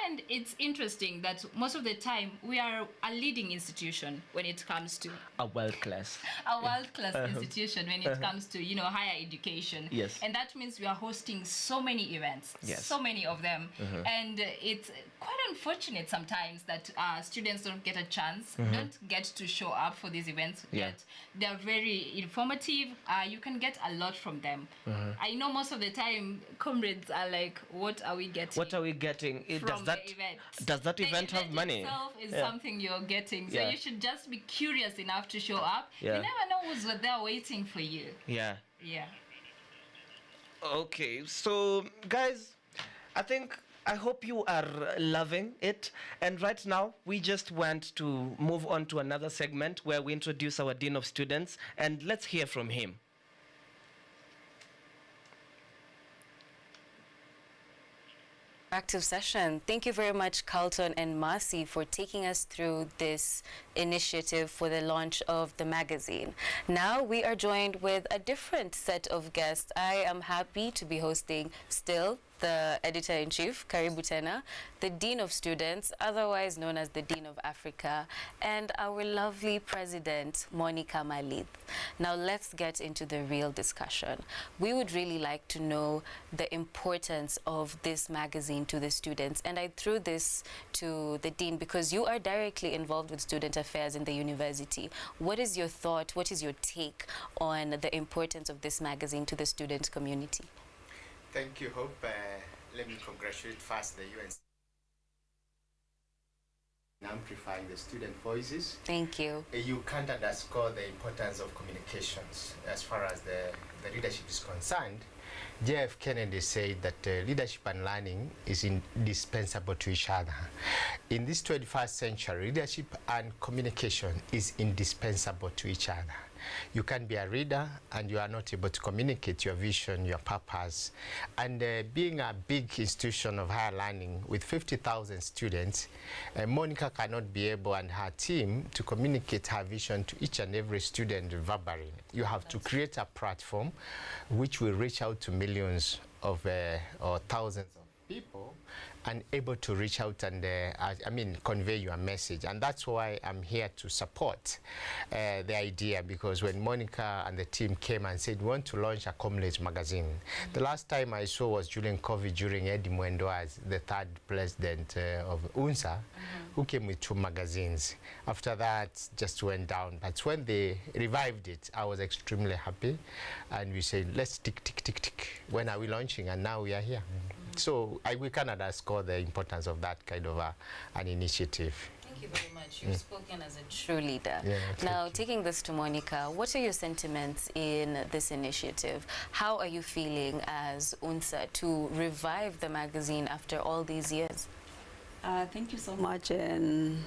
And it's interesting that most of the time we are a leading institution when it comes to a world-class institution when it comes to, you know, higher education. And that means we are hosting so many events, so many of them. And it's quite unfortunate sometimes that students don't get a chance, don't get to show up for these events yet. They're very informative. You can get a lot from them. I know most of the time comrades are like, what are we getting? What are we getting? Does that event have money? Itself is something you're getting. So you should just be curious enough to show up. You never know who's there waiting for you. Okay, so guys, I hope you are loving it. And right now, we just want to move on to another segment where we introduce our Dean of Students, and let's hear from him. Active session. Thank you very much, Carlton and Marcy, for taking us through this initiative for the launch of the magazine. Now we are joined with a different set of guests. I am happy to be hosting still the Editor-in-Chief, Karibu Tena, the Dean of Students, otherwise known as the Dean of Africa, and our lovely President, Monica Malith. Now let's get into the real discussion. We would really like to know the importance of this magazine to the students, and I threw this to the Dean because you are directly involved with student affairs in the university. What is your thought, what is your take on the importance of this magazine to the student community? Thank you, Hope. Let me congratulate first the UNC amplifying the student voices. Thank you. You can't underscore the importance of communications as far as the leadership is concerned. J.F. Kennedy said that leadership and learning is indispensable to each other. In this 21st century, leadership and communication is indispensable to each other. You can be a reader and you are not able to communicate your vision, your purpose. And being a big institution of higher learning with 50,000 students, Monica cannot be able and her team to communicate her vision to each and every student verbally. You have to create a platform which will reach out to millions of or thousands of people and able to reach out and convey your message. And that's why I'm here to support the idea, because when Monica and the team came and said we want to launch a Comrades magazine, the last time I saw was during COVID, during Eddie Mwendo as the third president of Unsa, who came with 2 magazines. After that, just went down. But when they revived it, I was extremely happy, and we said, let's tick, tick, tick, tick. When are we launching? And now we are here. So we can underscore the importance of that kind of an initiative. Thank you very much. You've spoken as a true leader. Now, taking this to Monica, what are your sentiments in this initiative? How are you feeling as UNSA to revive the magazine after all these years? Thank you so much, and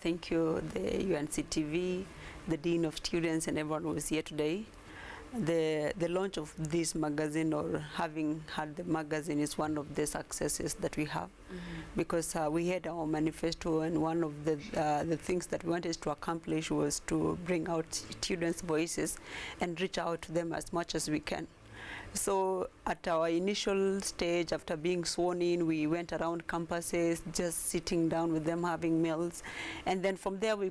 thank you, the UNCTV, the Dean of Students, and everyone who is here today. The launch of this magazine, or having had the magazine, is one of the successes that we have, because we had our manifesto, and one of the things that we wanted to accomplish was to bring out students' voices and reach out to them as much as we can. So at our initial stage, after being sworn in, we went around campuses, just sitting down with them, having meals. And then from there, we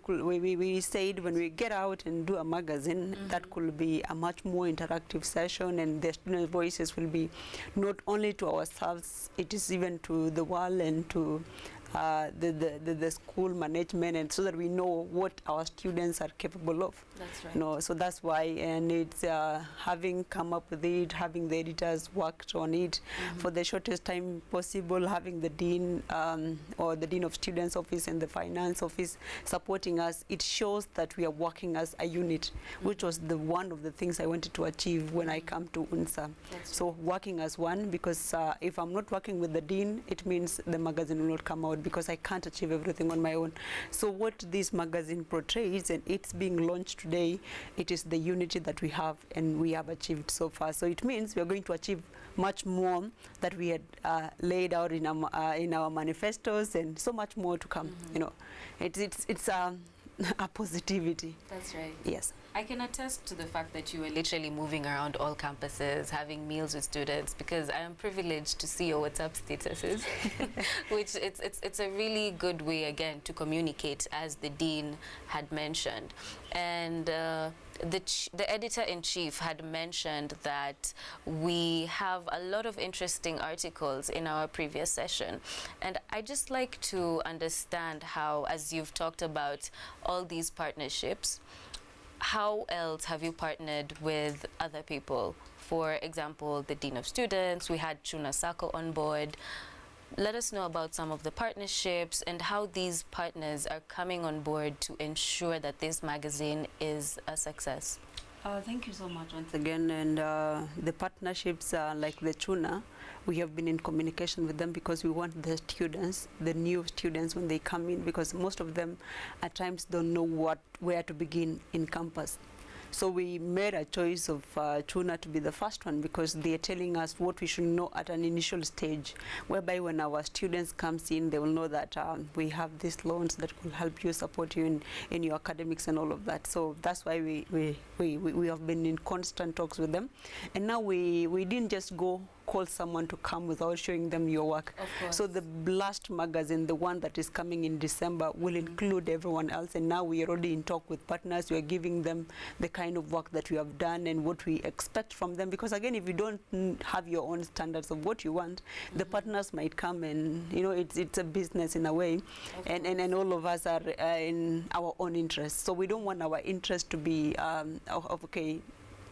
said when we get out and do a magazine, that could be a much more interactive session, and the student voices will be not only to ourselves, it is even to the world and to the school management, and so that we know what our students are capable of. That's right. You know, so that's why, and it's having come up with it, having the editors worked on it for the shortest time possible, having the dean or the dean of students office and the finance office supporting us. It shows that we are working as a unit, which was the one of the things I wanted to achieve when I come to Unsa. So working as one, because if I'm not working with the dean, it means the magazine will not come out, because I can't achieve everything on my own. So what this magazine portrays, and it's being launched today, it is the unity that we have and we have achieved so far. So it means we are going to achieve much more that we had laid out in our manifestos, and so much more to come. You know, it's a positivity. That's right. Yes. I can attest to the fact that you were literally moving around all campuses, having meals with students, because I am privileged to see your WhatsApp statuses, which it's a really good way, again, to communicate, as the dean had mentioned. And the editor-in-chief had mentioned that we have a lot of interesting articles in our previous session. And I'd just like to understand how, as you've talked about all these partnerships, how else have you partnered with other people? For example, the Dean of Students, we had Chuna Sako on board. Let us know about some of the partnerships and how these partners are coming on board to ensure that this magazine is a success. Thank you so much once again. And the partnerships like the Chuna, we have been in communication with them, because we want the students, the new students, when they come in, because most of them at times don't know where to begin in campus. So we made a choice of Chuna to be the first one, because they are telling us what we should know at an initial stage, whereby when our students comes in, they will know that we have these loans that will help you, support you in your academics and all of that. So that's why we have been in constant talks with them. And now we didn't just call someone to come without showing them your work. So the Blast magazine, the one that is coming in December, will include everyone else. And now we are already in talk with partners. We are giving them the kind of work that we have done and what we expect from them. Because again, if you don't have your own standards of what you want, the partners might come, and you know, it's a business in a way. And all of us are in our own interests. So we don't want our interest to be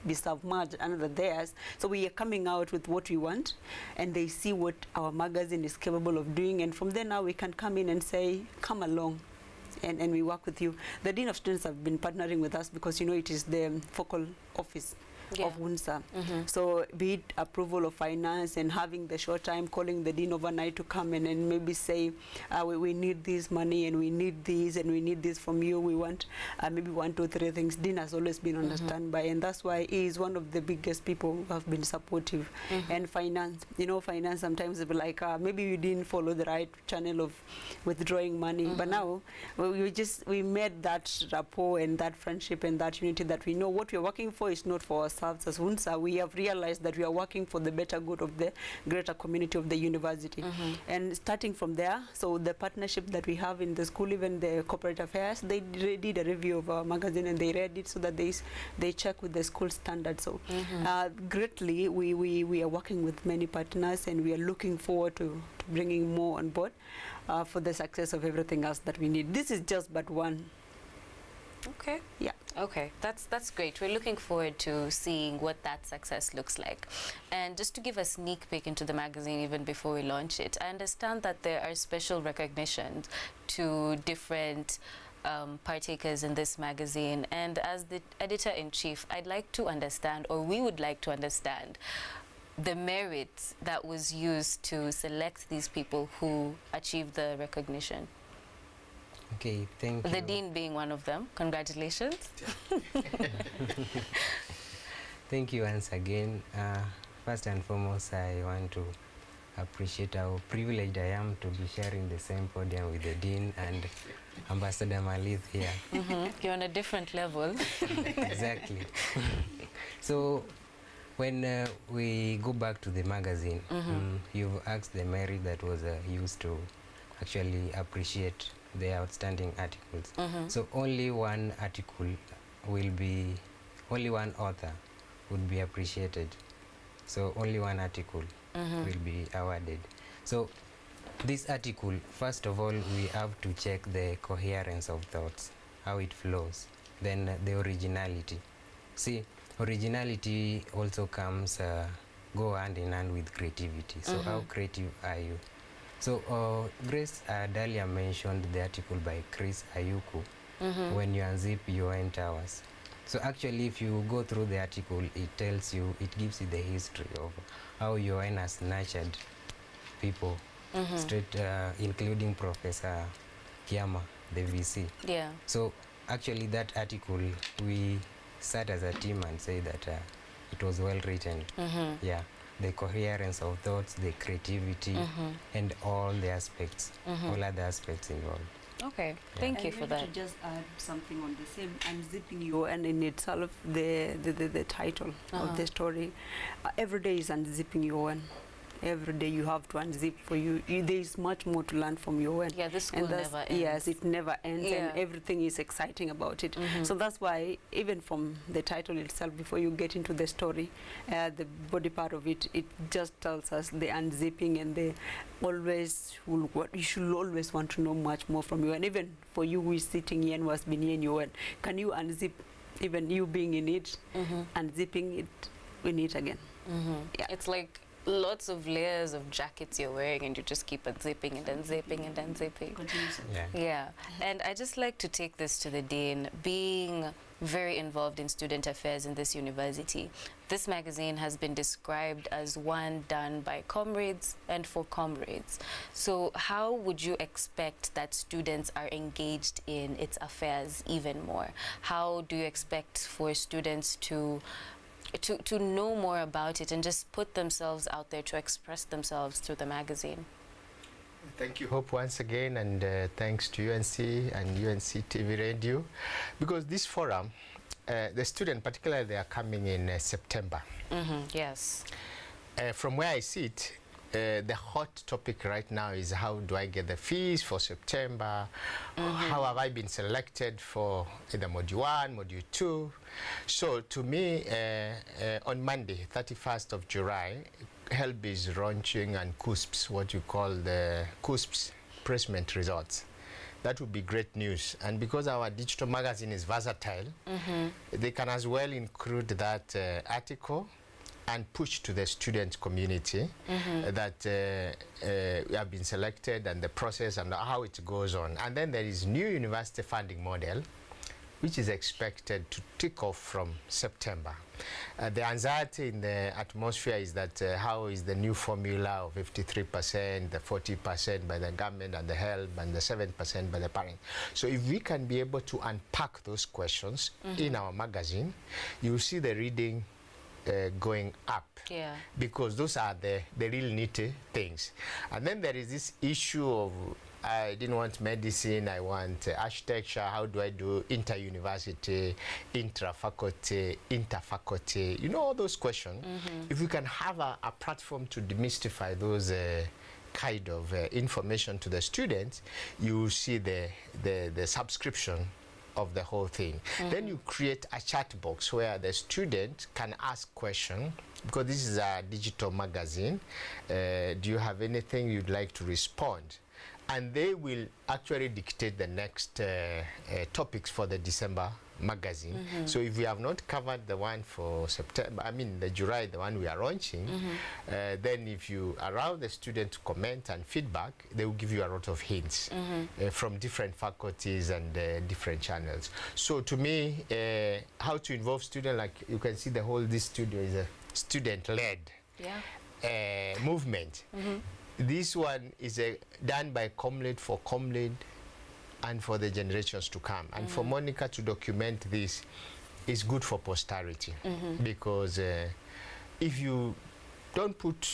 be submerged under theirs. So we are coming out with what we want, and they see what our magazine is capable of doing, and from there now we can come in and say, come along, and we work with you. The Dean of Students have been partnering with us, because you know, it is the focal office of Unsa. So be it approval of finance and having the short time, calling the dean overnight to come in and maybe say, we need this money and we need this and we need this from you. We want maybe 1, 2, 3 things. Dean has always been on standby, and that's why he is one of the biggest people who have been supportive. And finance, you know, finance sometimes will be like, maybe you didn't follow the right channel of withdrawing money, but now we made that rapport and that friendship and that unity, that we know what we're working for is not for us as Unsa. We have realized that we are working for the better good of the greater community of the university. And starting from there, so the partnership that we have in the school, even the corporate affairs, they did a review of our magazine and they read it, so that they check with the school standards. So greatly, we are working with many partners, and we are looking forward to bringing more on board for the success of everything else that we need. This is just but one. Okay. Yeah. Okay, that's great. We're looking forward to seeing what that success looks like. And just to give a sneak peek into the magazine even before we launch it, I understand that there are special recognitions to different partakers in this magazine. And as the editor-in-chief, I'd like to understand, or we would like to understand, the merit that was used to select these people who achieved the recognition. Okay, thank you. The dean being one of them. Congratulations. Thank you once again. First and foremost, I want to appreciate how privileged I am to be sharing the same podium with the dean and Ambassador Malith here. You're on a different level. Exactly. So when we go back to the magazine, you've asked the merit that was used to actually appreciate the outstanding articles. So only one article will be, only one author would be appreciated. So only one article will be awarded. So this article, first of all, we have to check the coherence of thoughts, how it flows, then the originality. See, originality also comes, go hand in hand with creativity. So how creative are you? So Grace Dahlia mentioned the article by Chris Ayuku, When You Unzip Your Own Towers. So actually, if you go through the article, it tells you, it gives you the history of how UN has nurtured people, straight, including Professor Kiama, the VC. Yeah. So actually, that article, we sat as a team and say that it was well written. Yeah, the coherence of thoughts, the creativity, and all the aspects, all other aspects involved. Okay, thank you for that. To just add something on the same, unzipping your and in itself, the title of the story. Every day is unzipping your one. Every day you have to unzip for you. There is much more to learn from your end. Yeah, the school never ends. Yes, it never ends, and everything is exciting about it. So that's why, even from the title itself, before you get into the story, the body part of it, it just tells us the unzipping, and the always you should always want to know much more from you. And even for you who is sitting here and was been here in your end, can you unzip, even you being in it, unzipping it in it again? Yeah. It's like lots of layers of jackets you're wearing, and you just keep unzipping and unzipping and unzipping. Yeah. And I just like to take this to the dean, being very involved in student affairs in this university. This magazine has been described as one done by comrades and for comrades. So how would you expect that students are engaged in its affairs even more? How do you expect for students to know more about it and just put themselves out there to express themselves through the magazine? Thank you, Hope, once again, and thanks to UNC and UNC TV Radio, because this forum, the students particularly, they are coming in September. Yes. From where I sit, the hot topic right now is how do I get the fees for September? How have I been selected for either Module 1, Module 2? So to me, on Monday, 31st of July, HELB is launching and CUSPs, what you call the CUSPs placement results. That would be great news. And because our digital magazine is versatile, they can as well include that article and push to the student community that we have been selected, and the process and how it goes on. And then there is new university funding model, which is expected to take off from September. The anxiety in the atmosphere is that how is the new formula of 53%, the 40% by the government and the HELB, and the 7% by the parent. So if we can be able to unpack those questions in our magazine, you will see the reading going up, because those are the real nitty things. And then there is this issue of I didn't want medicine, I want architecture. How do I do inter-university, intra-faculty, inter-faculty? You know, all those questions. If we can have a platform to demystify those kind of information to the students, you will see the subscription of the whole thing. Then you create a chat box where the student can ask questions, because this is a digital magazine. Do you have anything you'd like to respond? And they will actually dictate the next topics for the December magazine. So if we have not covered the one for September, I mean the July, the one we are launching, then if you allow the student to comment and feedback, they will give you a lot of hints from different faculties and different channels. So to me, how to involve students, like you can see the whole, this studio is a student-led movement. This one is done by Comrade for Comrade and for the generations to come. And for Monica to document this is good for posterity, because if you don't put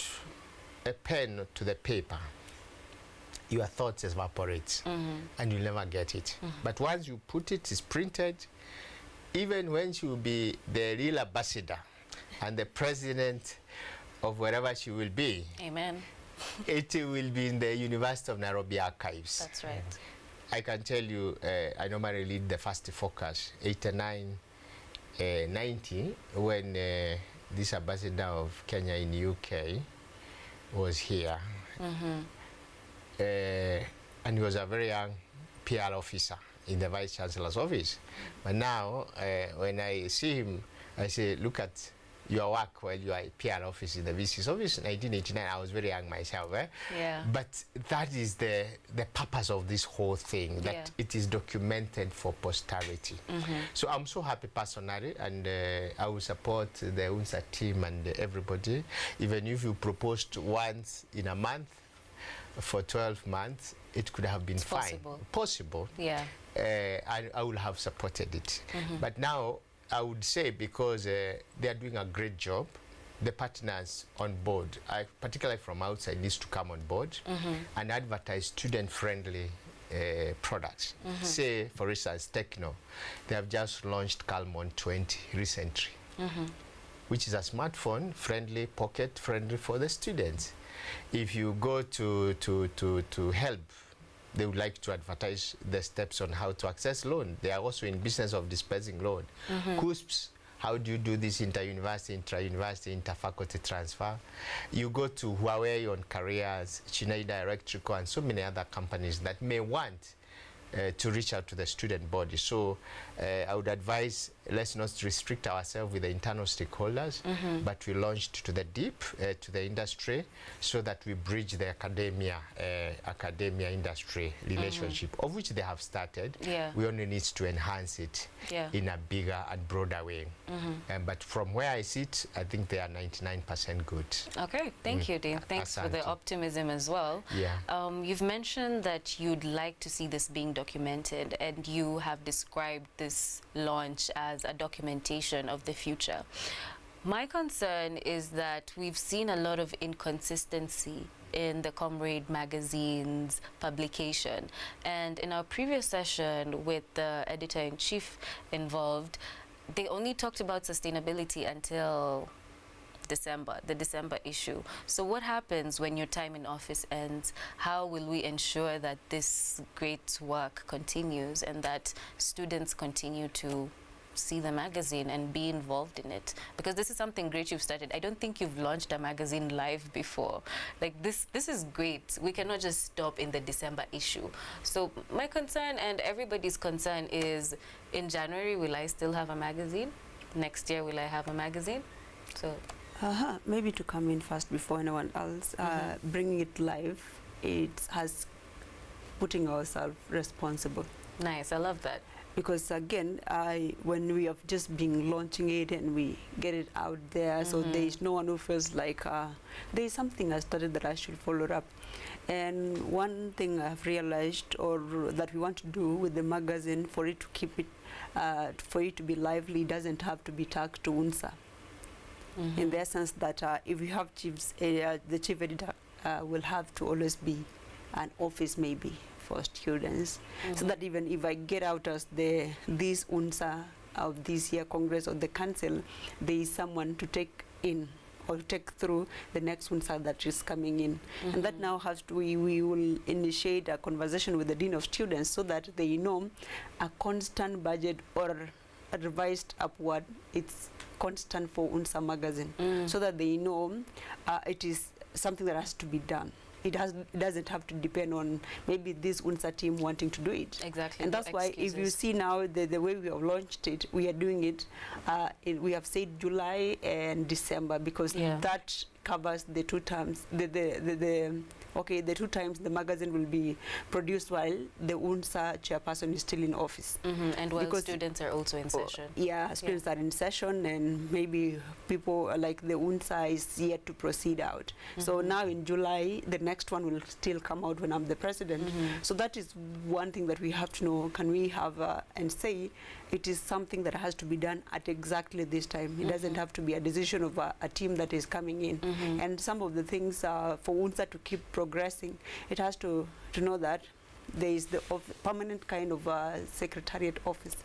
a pen to the paper, your thoughts evaporate and you'll never get it. But once you put it, it's printed, even when she will be the real ambassador and the president of wherever she will be. Amen. It will be in the University of Nairobi archives. That's right. I can tell you, I normally lead the first focus, 89, 90, when this ambassador of Kenya in UK was here. and he was a very young PR officer in the Vice Chancellor's office. But now, when I see him, I say, look at your work while you are a PR officer in the VC's office. In 1989, I was very young myself. Yeah. But that is the purpose of this whole thing, that it is documented for posterity. So I'm so happy personally, and I will support the Unsa team and everybody. Even if you proposed once in a month for 12 months, it could have been fine. Possible. Yeah. I would have supported it. But now, I would say, because they are doing a great job, the partners on board, particularly from outside, needs to come on board and advertise student-friendly products. Say, for instance, Techno, they have just launched Calmon 20 recently, which is a smartphone friendly, pocket friendly for the students. If you go to help, they would like to advertise the steps on how to access loan. They are also in business of dispensing loan. CUSPs, how do you do this inter-university, intra-university, inter-faculty transfer? You go to Huawei on careers, Schneider Electrical, and so many other companies that may want to reach out to the student body. So I would advise, let's not restrict ourselves with the internal stakeholders, but we launched to the deep, to the industry, so that we bridge the academia industry relationship, of which they have started. We only need to enhance it in a bigger and broader way. But from where I sit, I think they are 99% good. Okay, thank you, Dean. Thanks for the optimism as well. You've mentioned that you'd like to see this being documented, and you have described this launch as a documentation of the future. My concern is that we've seen a lot of inconsistency in the Comrade magazine's publication, and in our previous session with the editor-in-chief involved, they only talked about sustainability until December, the December issue. So what happens when your time in office ends? How will we ensure that this great work continues and that students continue to see the magazine and be involved in it? Because this is something great you've started. I don't think you've launched a magazine live before. Like this is great. We cannot just stop in the December issue. So my concern and everybody's concern is, in January, will I still have a magazine? Next year, will I have a magazine? So maybe to come in first before anyone else, bringing it live, it has putting ourselves responsible. Nice, I love that. Because again, when we have just been launching it and we get it out there, so there is no one who feels like there is something I started that I should follow up. And one thing I've realized, or that we want to do with the magazine, for it to keep it, for it to be lively, doesn't have to be tagged to Unsa. In the essence that if we have chiefs, the chief editor will have to always be an office maybe for students, so that even if I get out as this Unsa of this year Congress or the council, there is someone to take in or take through the next Unsa that is coming in. And that now has to, we will initiate a conversation with the Dean of Students so that they know a constant budget or a revised upward, it's constant for Unsa magazine, so that they know it is something that has to be done. It doesn't have to depend on maybe this Unsa team wanting to do it. Exactly. And that's why if you see now the way we have launched it, we are doing it, we have said July and December, because that covers the 2 terms, the 2 times the magazine will be produced while the Unsa chairperson is still in office. And while students are also in session. Students are in session, and maybe people like the Unsa is yet to proceed out. So now in July, the next one will still come out when I'm the president. So that is one thing that we have to know. Can we have and say it is something that has to be done at exactly this time? It doesn't have to be a decision of a team that is coming in. And some of the things for Unsa to keep progressing, it has to know that there is the permanent kind of secretariat office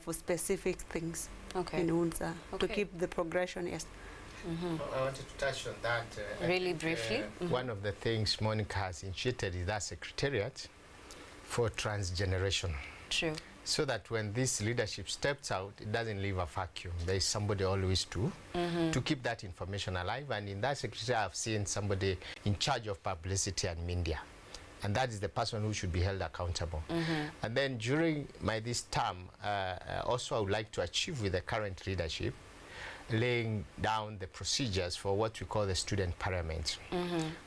for specific things in Unsa to keep the progression. I wanted to touch on that. Really briefly. One of the things Monica has initiated is that secretariat for transgeneration. True. So that when this leadership steps out, it doesn't leave a vacuum. There is somebody always to keep that information alive. And in that secretary, I've seen somebody in charge of publicity and media. and that is the person who should be held accountable. And then during this term, also I would like to achieve with the current leadership, laying down the procedures for what we call the student parliament.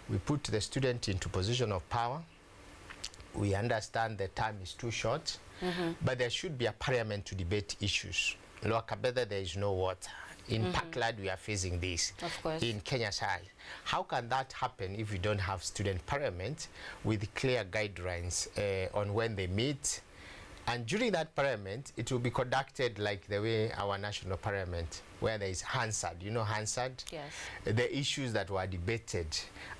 We put the student into position of power. We understand the time is too short, but there should be a parliament to debate issues. In Lower Kabete, there is no water. In Parkland, we are facing this. Of course. In Kenya side. How can that happen if we don't have student parliament with clear guidelines on when they meet? And during that parliament, it will be conducted like the way our national parliament, where there is Hansard. You know Hansard? Yes. The issues that were debated.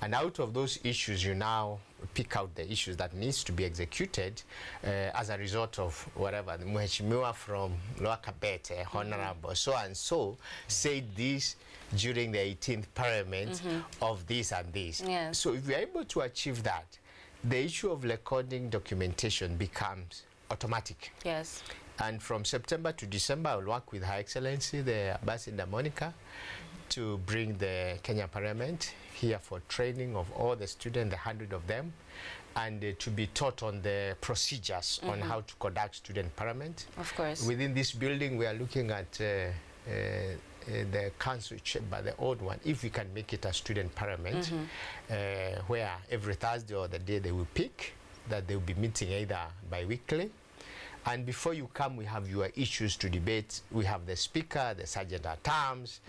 And out of those issues, you now pick out the issues that needs to be executed as a result of whatever. The Mheshimiwa from Lower Kabete, Honorable, so and so, said this during the 18th parliament of this and this. Yes. So if we are able to achieve that, the issue of recording documentation becomes automatic. Yes. And from September to December, I will work with Her Excellency, the Ambassador Monica, to bring the Kenya Parliament here for training of all the students, the 100 of them, and to be taught on the procedures on how to conduct student parliament. Of course. Within this building, we are looking at the council chamber, the old one, if we can make it a student parliament, where every Thursday or the day they will pick, that they will be meeting either bi-weekly. And before you come, we have your issues to debate. We have the speaker, the sergeant at arms,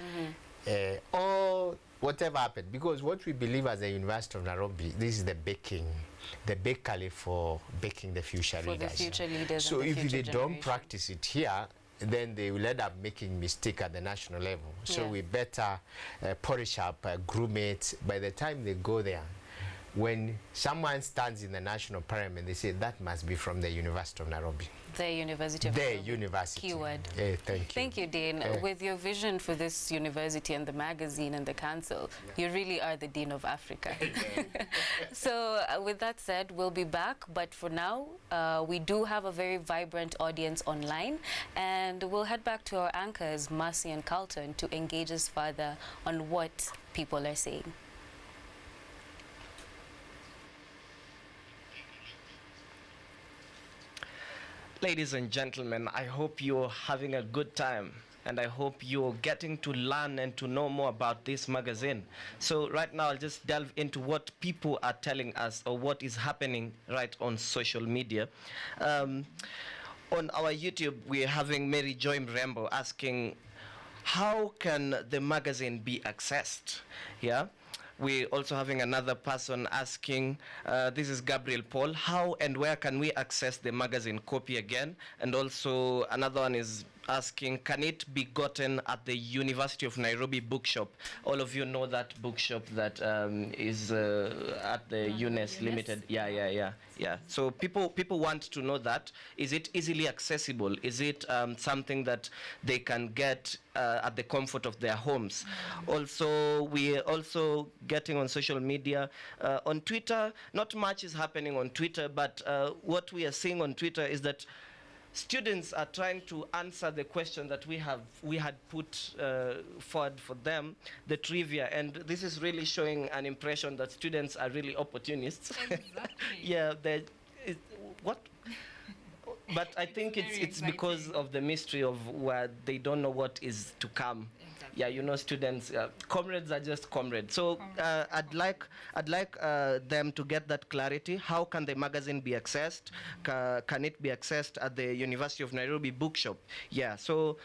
or whatever happened. Because what we believe as the University of Nairobi, this is the bakery for baking the future leaders. For the future leaders. So and the if future they don't practice it here, then they will end up making mistake at the national level. So we better polish up, groom it. By the time they go there, when someone stands in the national parliament, they say that must be from the University of Nairobi. The University of Nairobi. The university. Keyword. Thank you. Thank you, Dean. With your vision for this university and the magazine and the council, you really are the Dean of Africa. So with that said, we'll be back. But for now, we do have a very vibrant audience online. And we'll head back to our anchors, Mercy and Carlton, to engage us further on what people are saying. Ladies and gentlemen, I hope you're having a good time, and I hope you're getting to learn and to know more about this magazine. So right now, I'll just delve into what people are telling us or what is happening right on social media. On our YouTube, we're having Mary Joy Mrembo asking, how can the magazine be accessed? Yeah. We're also having another person asking, this is Gabriel Paul, how and where can we access the magazine copy again? And also another one is asking, can it be gotten at the University of Nairobi bookshop? All of you know that bookshop that is at the UNES Limited. Yeah. So people want to know that. Is it easily accessible? Is it something that they can get at the comfort of their homes? Also, we're also getting on social media. On Twitter, not much is happening on Twitter, but what we are seeing on Twitter is that students are trying to answer the question that we had put forward for them, the trivia, and this is really showing an impression that students are really opportunists. Exactly. But I think it's because of the mystery of where they don't know what is to come. Exactly. Yeah, you know, students, comrades are just comrades. So I'd like them to get that clarity. How can the magazine be accessed? Can it be accessed at the University of Nairobi bookshop? Yeah. So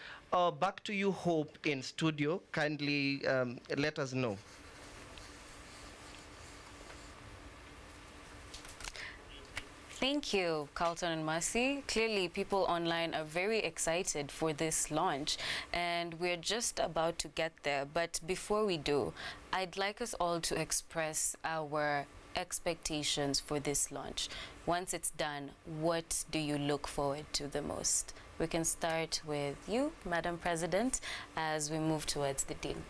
back to you, Hope, in studio. Kindly let us know. Thank you, Carlton and Mercy. Clearly, people online are very excited for this launch, and we're just about to get there. But before we do, I'd like us all to express our expectations for this launch. Once it's done, what do you look forward to the most? We can start with you, Madam President, as we move towards the Dean.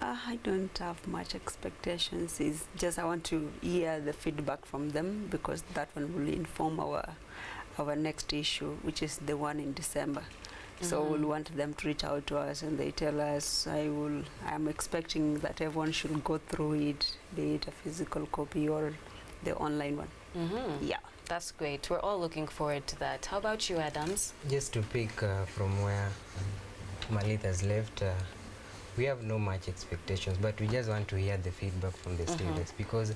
I don't have much expectations. It's just I want to hear the feedback from them, because that one will inform our next issue, which is the one in December. So we'll want them to reach out to us and they tell us, I'm expecting that everyone should go through it, be it a physical copy or the online one. Yeah. That's great. We're all looking forward to that. How about you, Adams? Just to pick from where Malit has left, we have no much expectations, but we just want to hear the feedback from the students, because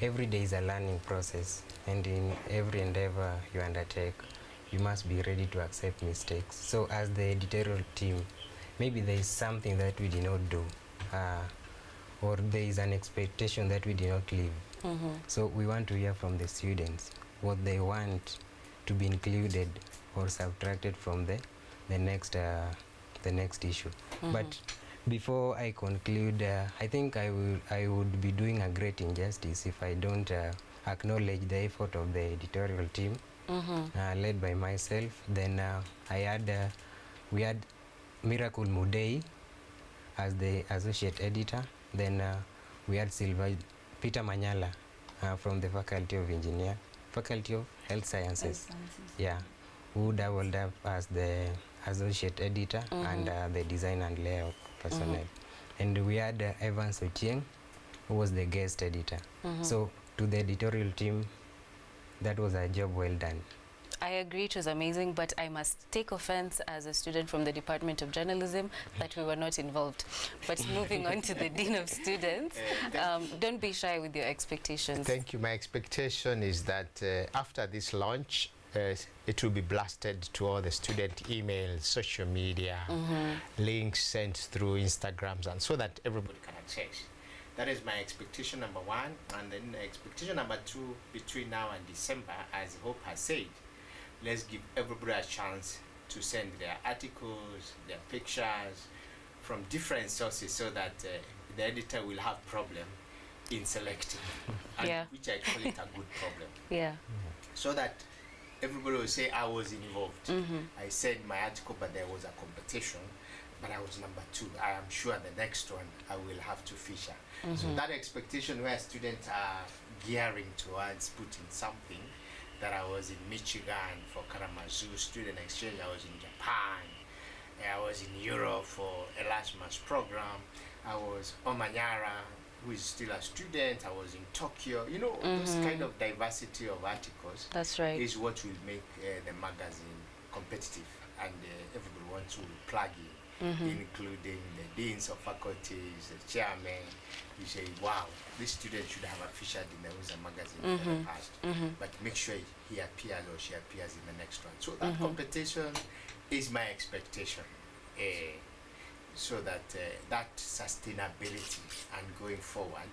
every day is a learning process, and in every endeavor you undertake, you must be ready to accept mistakes. So as the editorial team, maybe there is something that we did not do, or there is an expectation that we did not live. So we want to hear from the students what they want to be included or subtracted from the next issue. But before I conclude, I think I would be doing a great injustice if I don't acknowledge the effort of the editorial team, led by myself. Then we had Miracle Mudei as the associate editor. Then we had Peter Manyala from the Faculty of Health Sciences. Yeah, who doubled up as the associate editor and the design and layout personnel. And we had Evans Ochieng, who was the guest editor. So to the editorial team, that was a job well done. I agree, it was amazing, but I must take offense as a student from the Department of Journalism that we were not involved. But moving on to the Dean of Students, don't be shy with your expectations. Thank you. My expectation is that after this launch, it will be blasted to all the student emails, social media, links sent through Instagrams, and so that everybody can access. That is my expectation number one. And then expectation number two, between now and December, as Hope has said, let's give everybody a chance to send their articles, their pictures from different sources, so that the editor will have problem in selecting, and which I call it a good problem. So that everybody will say I was involved. I sent my article, but there was a competition, but I was number two. I am sure the next one I will have to feature. So that expectation where students are gearing towards putting something, that I was in Michigan for Kalamazoo student exchange, I was in Japan, I was in Europe for Erasmus program, I was Omanyara, who is still a student, I was in Tokyo. You know, this kind of diversity of articles is what will make the magazine competitive, and everybody wants to plug in, including the deans of faculties, the chairman. You say, wow, this student should have featured in the Unsa magazine for the past, but make sure he appears or she appears in the next one. So that competition is my expectation, so that that sustainability and going forward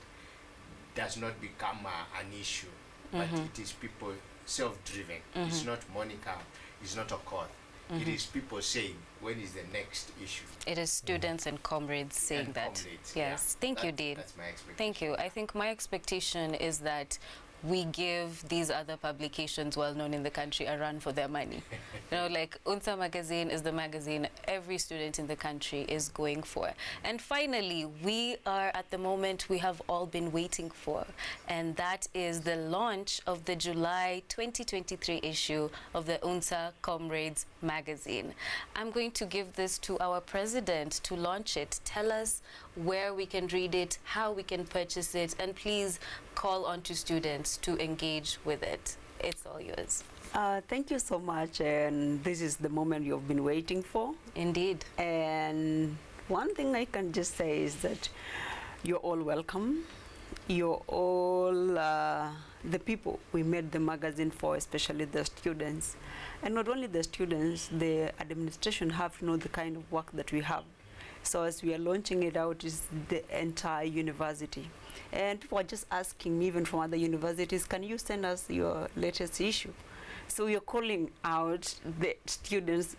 does not become an issue, but it is people self-driven. It's not Monica, it's not a court. It is people saying, when is the next issue? It is students and comrades saying that. Comrades, yes, thank you, Dean. That's my expectation. Thank you. I think my expectation is that we give these other publications well known in the country a run for their money. You know, like Unsa magazine is the magazine every student in the country is going for. And finally, we are at the moment we have all been waiting for, and that is the launch of the July 2023 issue of the Unsa Comrades magazine. I'm going to give this to our president to launch it. Tell us where we can read it, how we can purchase it, and please call on to students to engage with it. It's all yours. Thank you so much, and this is the moment you've been waiting for. Indeed. And one thing I can just say is that you're all welcome. You're all the people we made the magazine for, especially the students. And not only the students, the administration have to know the kind of work that we have. So as we are launching it out, is the entire university. And people are just asking me, even from other universities, can you send us your latest issue? So we are calling out the students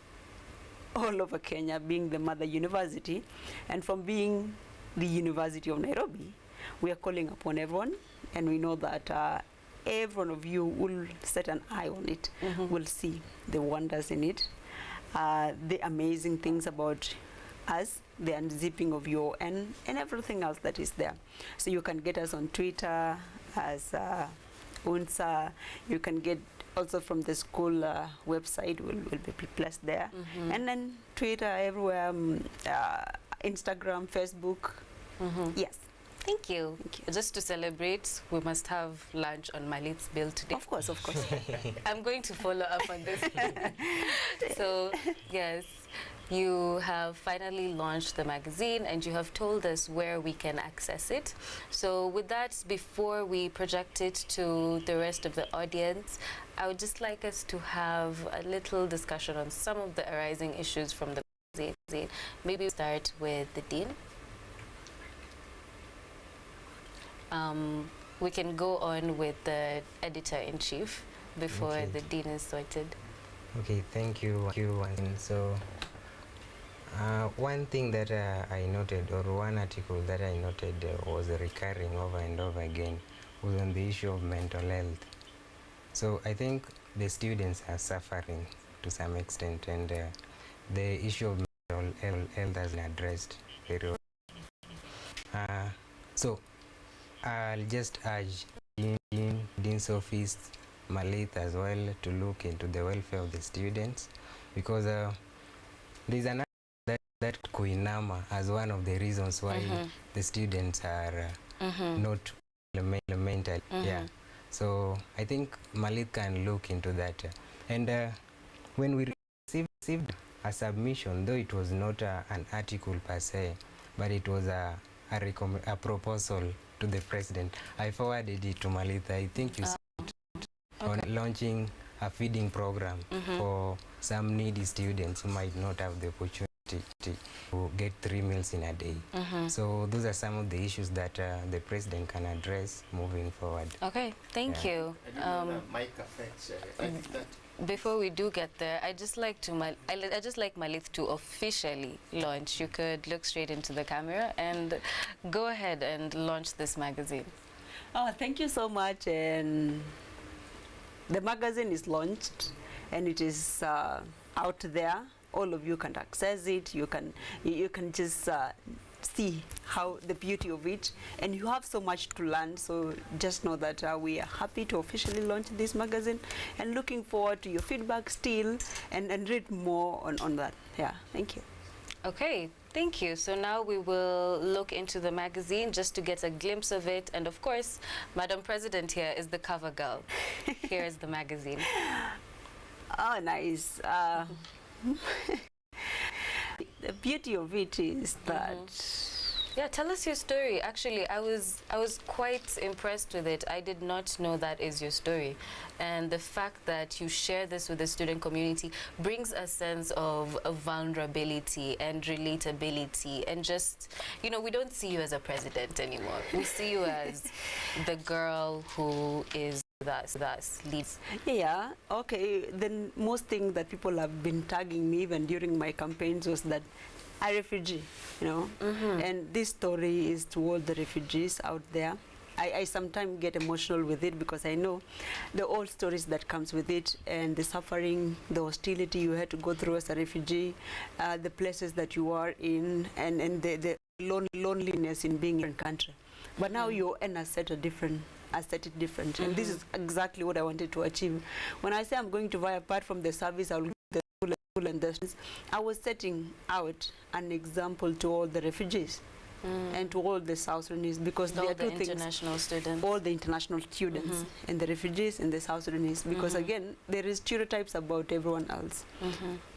all over Kenya, being the mother university, and from being the University of Nairobi, we are calling upon everyone, and we know that every one of you will set an eye on it, will see the wonders in it, the amazing things about us, the unzipping of your and everything else that is there. So you can get us on Twitter as Unsa. You can get also from the school website, will be placed there. And then Twitter, everywhere, Instagram, Facebook. Yes. Thank you. Just to celebrate, we must have lunch on Malit's bill today. Of course, of course. I'm going to follow up on this. So, yes, you have finally launched the magazine and you have told us where we can access it. So with that, before we project it to the rest of the audience, I would just like us to have a little discussion on some of the arising issues from the magazine. Maybe we'll start with the Dean. We can go on with the editor-in-chief before the Dean is sorted. Okay, thank you. And so, one thing that I noted, or one article that I noted was recurring over and over again, was on the issue of mental health. So I think the students are suffering to some extent, and the issue of mental health has been addressed very well. So I'll just urge Dean's Office, Malit as well, to look into the welfare of the students, because there's another that kuinama as one of the reasons why the students are not mentally. Yeah. So I think Malit can look into that. And when we received a submission, though it was not an article per se, but it was a proposal to the president, I forwarded it to Malit. I think you said on launching a feeding program for some needy students who might not have the opportunity to get 3 meals in a day. So those are some of the issues that the president can address moving forward. Okay, thank you. Before we do get there, I just like Malith to officially launch. You could look straight into the camera and go ahead and launch this magazine. Oh, thank you so much. And the magazine is launched, and it is out there. All of you can access it. You can just see how the beauty of it, and you have so much to learn. So just know that we are happy to officially launch this magazine, and looking forward to your feedback still, and read more on that. Yeah, thank you. Okay, thank you. So now we will look into the magazine just to get a glimpse of it. And of course, Madam President here is the cover girl. Here is the magazine. Oh, nice. The beauty of it is that... Yeah, tell us your story. Actually, I was quite impressed with it. I did not know that is your story. And the fact that you share this with the student community brings a sense of vulnerability and relatability. And just, you know, we don't see you as a president anymore. We see you as the girl who is that's leads. Yeah, okay. Then most thing that people have been tagging me even during my campaigns was that a refugee, you know, and this story is to all the refugees out there. I sometimes get emotional with it because I know the old stories that comes with it, and the suffering, the hostility you had to go through as a refugee, the places that you are in, and the loneliness in being in a country. But now your UN has set it different, and this is exactly what I wanted to achieve. When I say I'm going to buy, apart from the service, I'll the school and the, I was setting out an example to all the refugees. And to all the South Sudanese, because there are two things. All the international students and the refugees and the South Sudanese, because again, there is stereotypes about everyone else.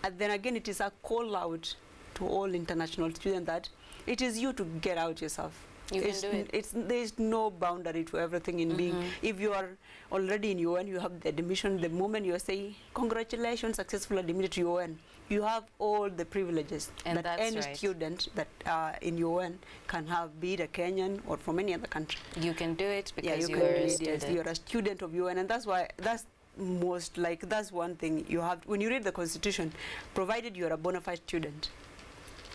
And then again, it is a call out to all international students that it is you to get out yourself. You can do it. There is no boundary to everything in being. If you are already in UN, you have the admission. The moment you say, congratulations, successful admission to UN, you have all the privileges and that any student that in UN can have, be it a Kenyan or from any other country. You can do it because you are a student. Yes, you're a student of UN, and that's why that's one thing you have when you read the Constitution. Provided you are a bona fide student,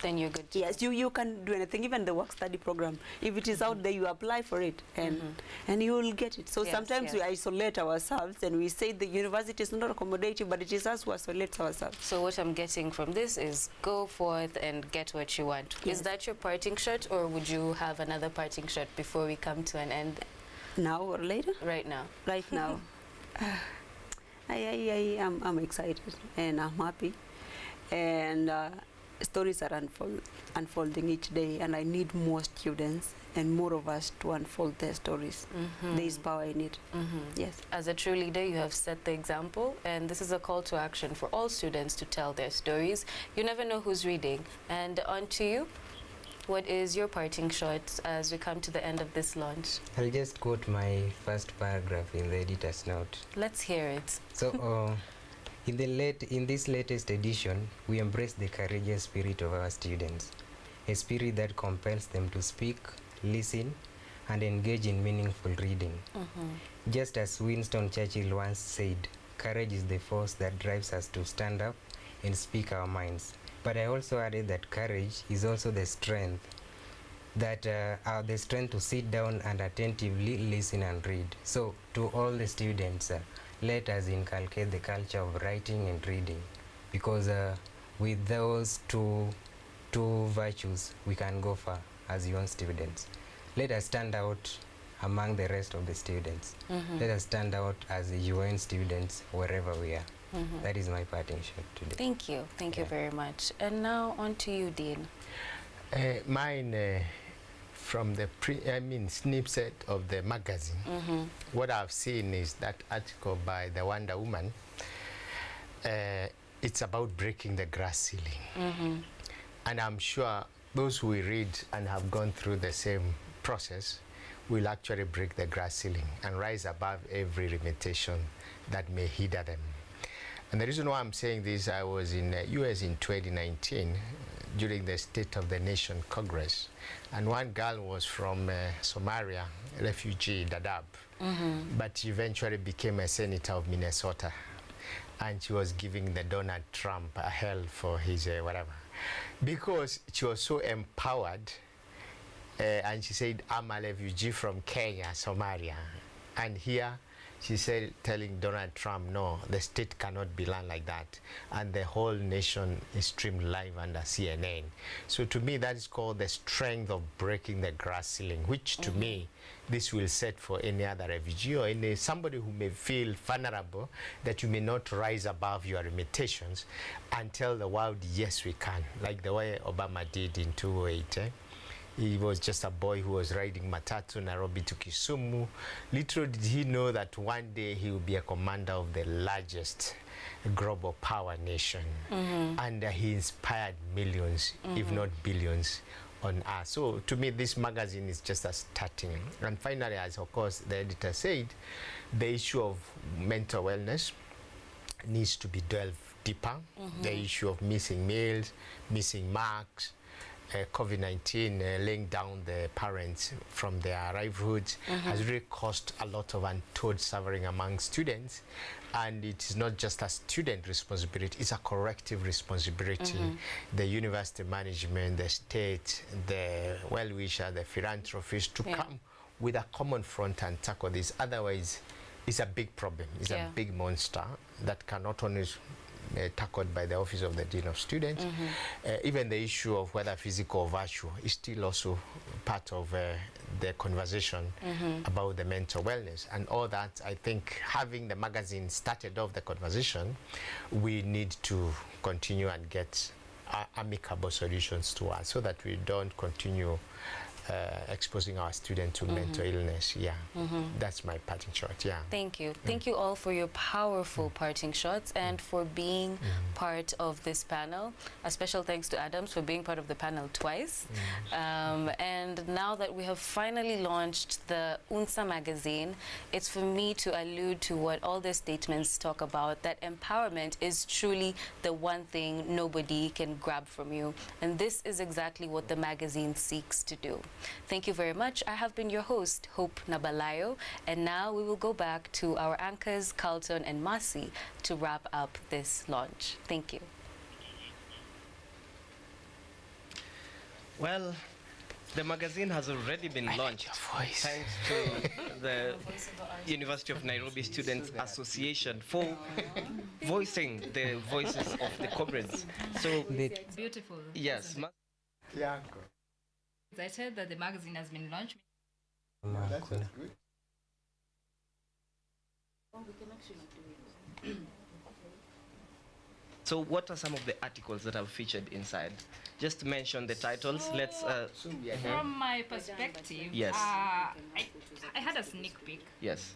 then you're good. Yes, you can do anything, even the work study program. If it is out there, you apply for it, and you will get it. So sometimes we isolate ourselves, and we say the university is not accommodating, but it is us who isolate ourselves. So what I'm getting from this is go forth and get what you want. Yes. Is that your parting shot, or would you have another parting shot before we come to an end? Now or later? Right now. Right now. I'm excited, and I'm happy. And stories are unfolding each day, and I need more students and more of us to unfold their stories. There is power in it. Yes. As a true leader, you have set the example, and this is a call to action for all students to tell their stories. You never know who's reading. And on to you. What is your parting shot as we come to the end of this launch? I'll just quote my first paragraph in the editor's note. Let's hear it. So, in this latest edition, we embrace the courageous spirit of our students, a spirit that compels them to speak, listen, and engage in meaningful reading. Just as Winston Churchill once said, courage is the force that drives us to stand up and speak our minds. But I also added that courage is also the strength to sit down and attentively listen and read. So to all the students, let us inculcate the culture of writing and reading, because with those two virtues we can go far as young students. Let us stand out among the rest of the students. Let us stand out as UN students wherever we are. That is my parting shot today. Thank you. Thank you very much. And now on to you, Dean. Mine, from the snippet of the magazine, what I've seen is that article by the Wonder Woman. It's about breaking the glass ceiling. And I'm sure those who read and have gone through the same process will actually break the glass ceiling and rise above every limitation that may hinder them. And the reason why I'm saying this, I was in the US in 2019 during the State of the Nation Congress, and one girl was from Somalia, refugee, Dadaab, but she eventually became a senator of Minnesota, and she was giving the Donald Trump a hell for his whatever, because she was so empowered, and she said, I'm a refugee from Kenya, Somalia, and here she said, telling Donald Trump, no, the state cannot be run like that. And the whole nation is streamed live under CNN. So to me, that is called the strength of breaking the glass ceiling, which to me, this will set for any other refugee or somebody who may feel vulnerable, that you may not rise above your limitations and tell the world, yes, we can, like the way Obama did in 2008. He was just a boy who was riding matatu Nairobi to Kisumu. Little did he know that one day he will be a commander of the largest global power nation. And he inspired millions, if not billions, on us. So to me, this magazine is just a starting. And finally, as of course the editor said, the issue of mental wellness needs to be delved deeper. The issue of missing meals, missing marks, COVID-19 laying down the parents from their livelihoods has really caused a lot of untold suffering among students. And it is not just a student responsibility, it's a collective responsibility. The university management, the state, the well-wisher, the philanthropists to come with a common front and tackle this. Otherwise, it's a big problem. It's a big monster that can not only tackled by the Office of the Dean of Students. Even the issue of whether physical or virtual is still also part of the conversation about the mental wellness. And all that, I think, having the magazine started off the conversation, we need to continue and get amicable solutions to us so that we don't continue exposing our students to mental illness. That's my parting shot. Thank you. Thank you all for your powerful parting shots and for being part of this panel. A special thanks to Adams for being part of the panel twice. And now that we have finally launched the Unsa magazine, it's for me to allude to what all the statements talk about, that empowerment is truly the one thing nobody can grab from you. And this is exactly what the magazine seeks to do. Thank you very much. I have been your host, Hope Nabalayo, and now we will go back to our anchors, Carlton and Marcy, to wrap up this launch. Thank you. Well, the magazine has already been launched thanks to the University of Nairobi Students Association for voicing the voices of the comrades. So beautiful. Yes. Excited that the magazine has been launched. That's good. Oh, we can actually do it. So what are some of the articles that are featured inside? Just mention the titles. So, Let's from my perspective, yes. I had a sneak peek. Yes.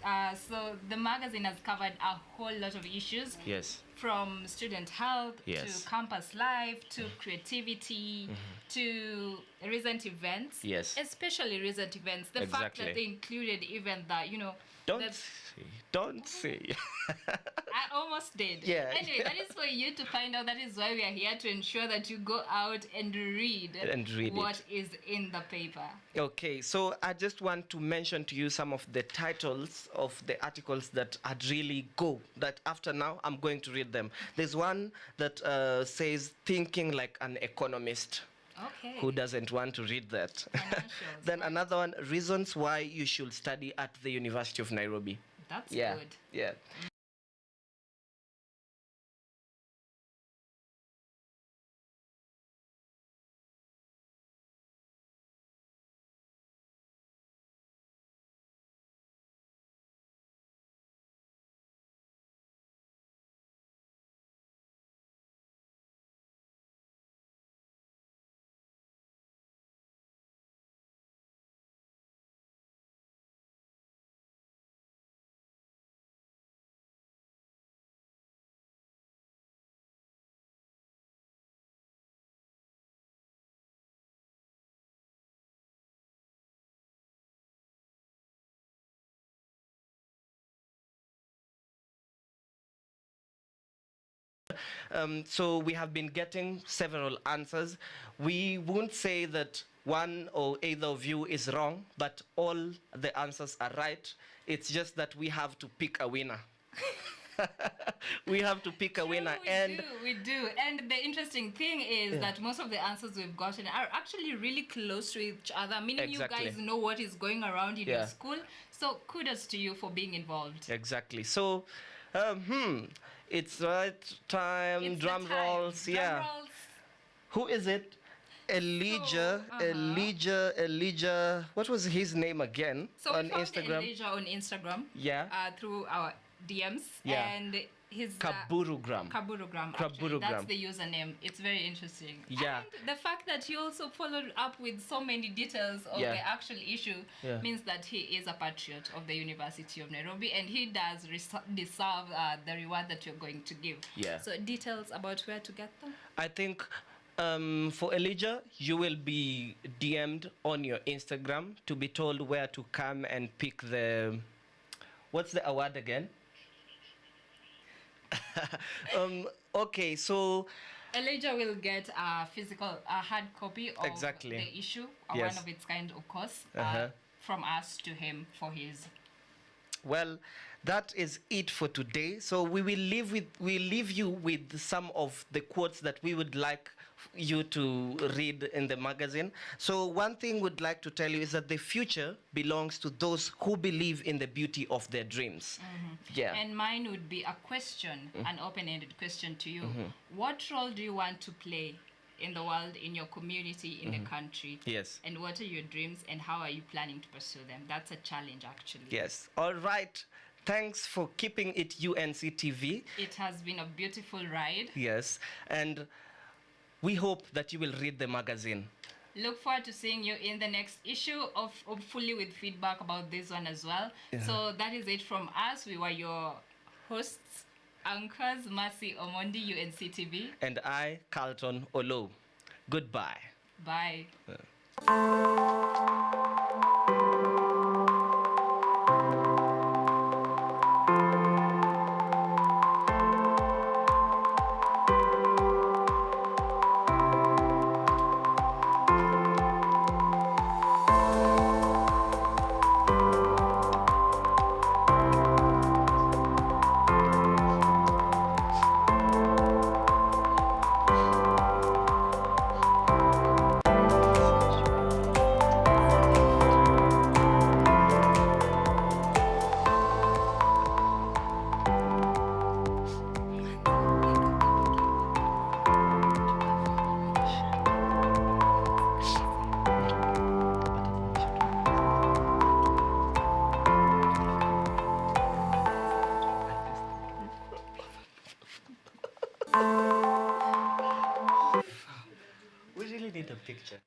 So the magazine has covered a whole lot of issues. Yes. From student health Yes. to campus life to creativity to recent events. Yes. Especially recent events. The fact that they included even the, Don't say. I almost did. Yeah. Anyway, that is for you to find out. That is why we are here, to ensure that you go out and read what is in the paper. Okay, so I just want to mention to you some of the titles of the articles that I'd really go, that after now I'm going to read them. There's one that says thinking like an economist. Okay. Who doesn't want to read that? Then another one, reasons why you should study at the University of Nairobi. That's good. Yeah. So we have been getting several answers. We won't say that one or either of you is wrong, but all the answers are right. It's just that we have to pick a winner. We have to pick a winner. We do. And the interesting thing is that most of the answers we've gotten are actually really close to each other, meaning you guys know what is going around in your school. So kudos to you for being involved. Exactly. So, it's right time. It's drum rolls. Drum rolls. Who is it? Elijah. Elijah. What was his name again? So on we found Instagram. Elijah on Instagram. Yeah. Through our DMs. Yeah. And his Kaburugram. Kaburugram. Actually, that's the username. It's very interesting. Yeah. And the fact that he also followed up with so many details of the actual issue means that he is a patriot of the University of Nairobi, and he does deserve the reward that you're going to give. Yeah. So details about where to get them? I think for Elijah, you will be DM'd on your Instagram to be told where to come and pick the... What's the award again? Okay, so Elijah will get a hard copy of the issue, one of its kind, of course, from us to him for his. Well, that is it for today. So we will leave you with some of the quotes that we would like you to read in the magazine. So one thing we'd like to tell you is that the future belongs to those who believe in the beauty of their dreams. Yeah. And mine would be a question, an open-ended question to you. What role do you want to play in the world, in your community, in the country? Yes. And what are your dreams, and how are you planning to pursue them? That's a challenge, actually. Yes. All right. Thanks for keeping it UNC TV. It has been a beautiful ride. Yes. And we hope that you will read the magazine. Look forward to seeing you in the next issue, hopefully with feedback about this one as well. Yeah. So that is it from us. We were your hosts, anchors, Mercy Omondi, UNC TV. And I, Carlton Olo. Goodbye. Bye. picture.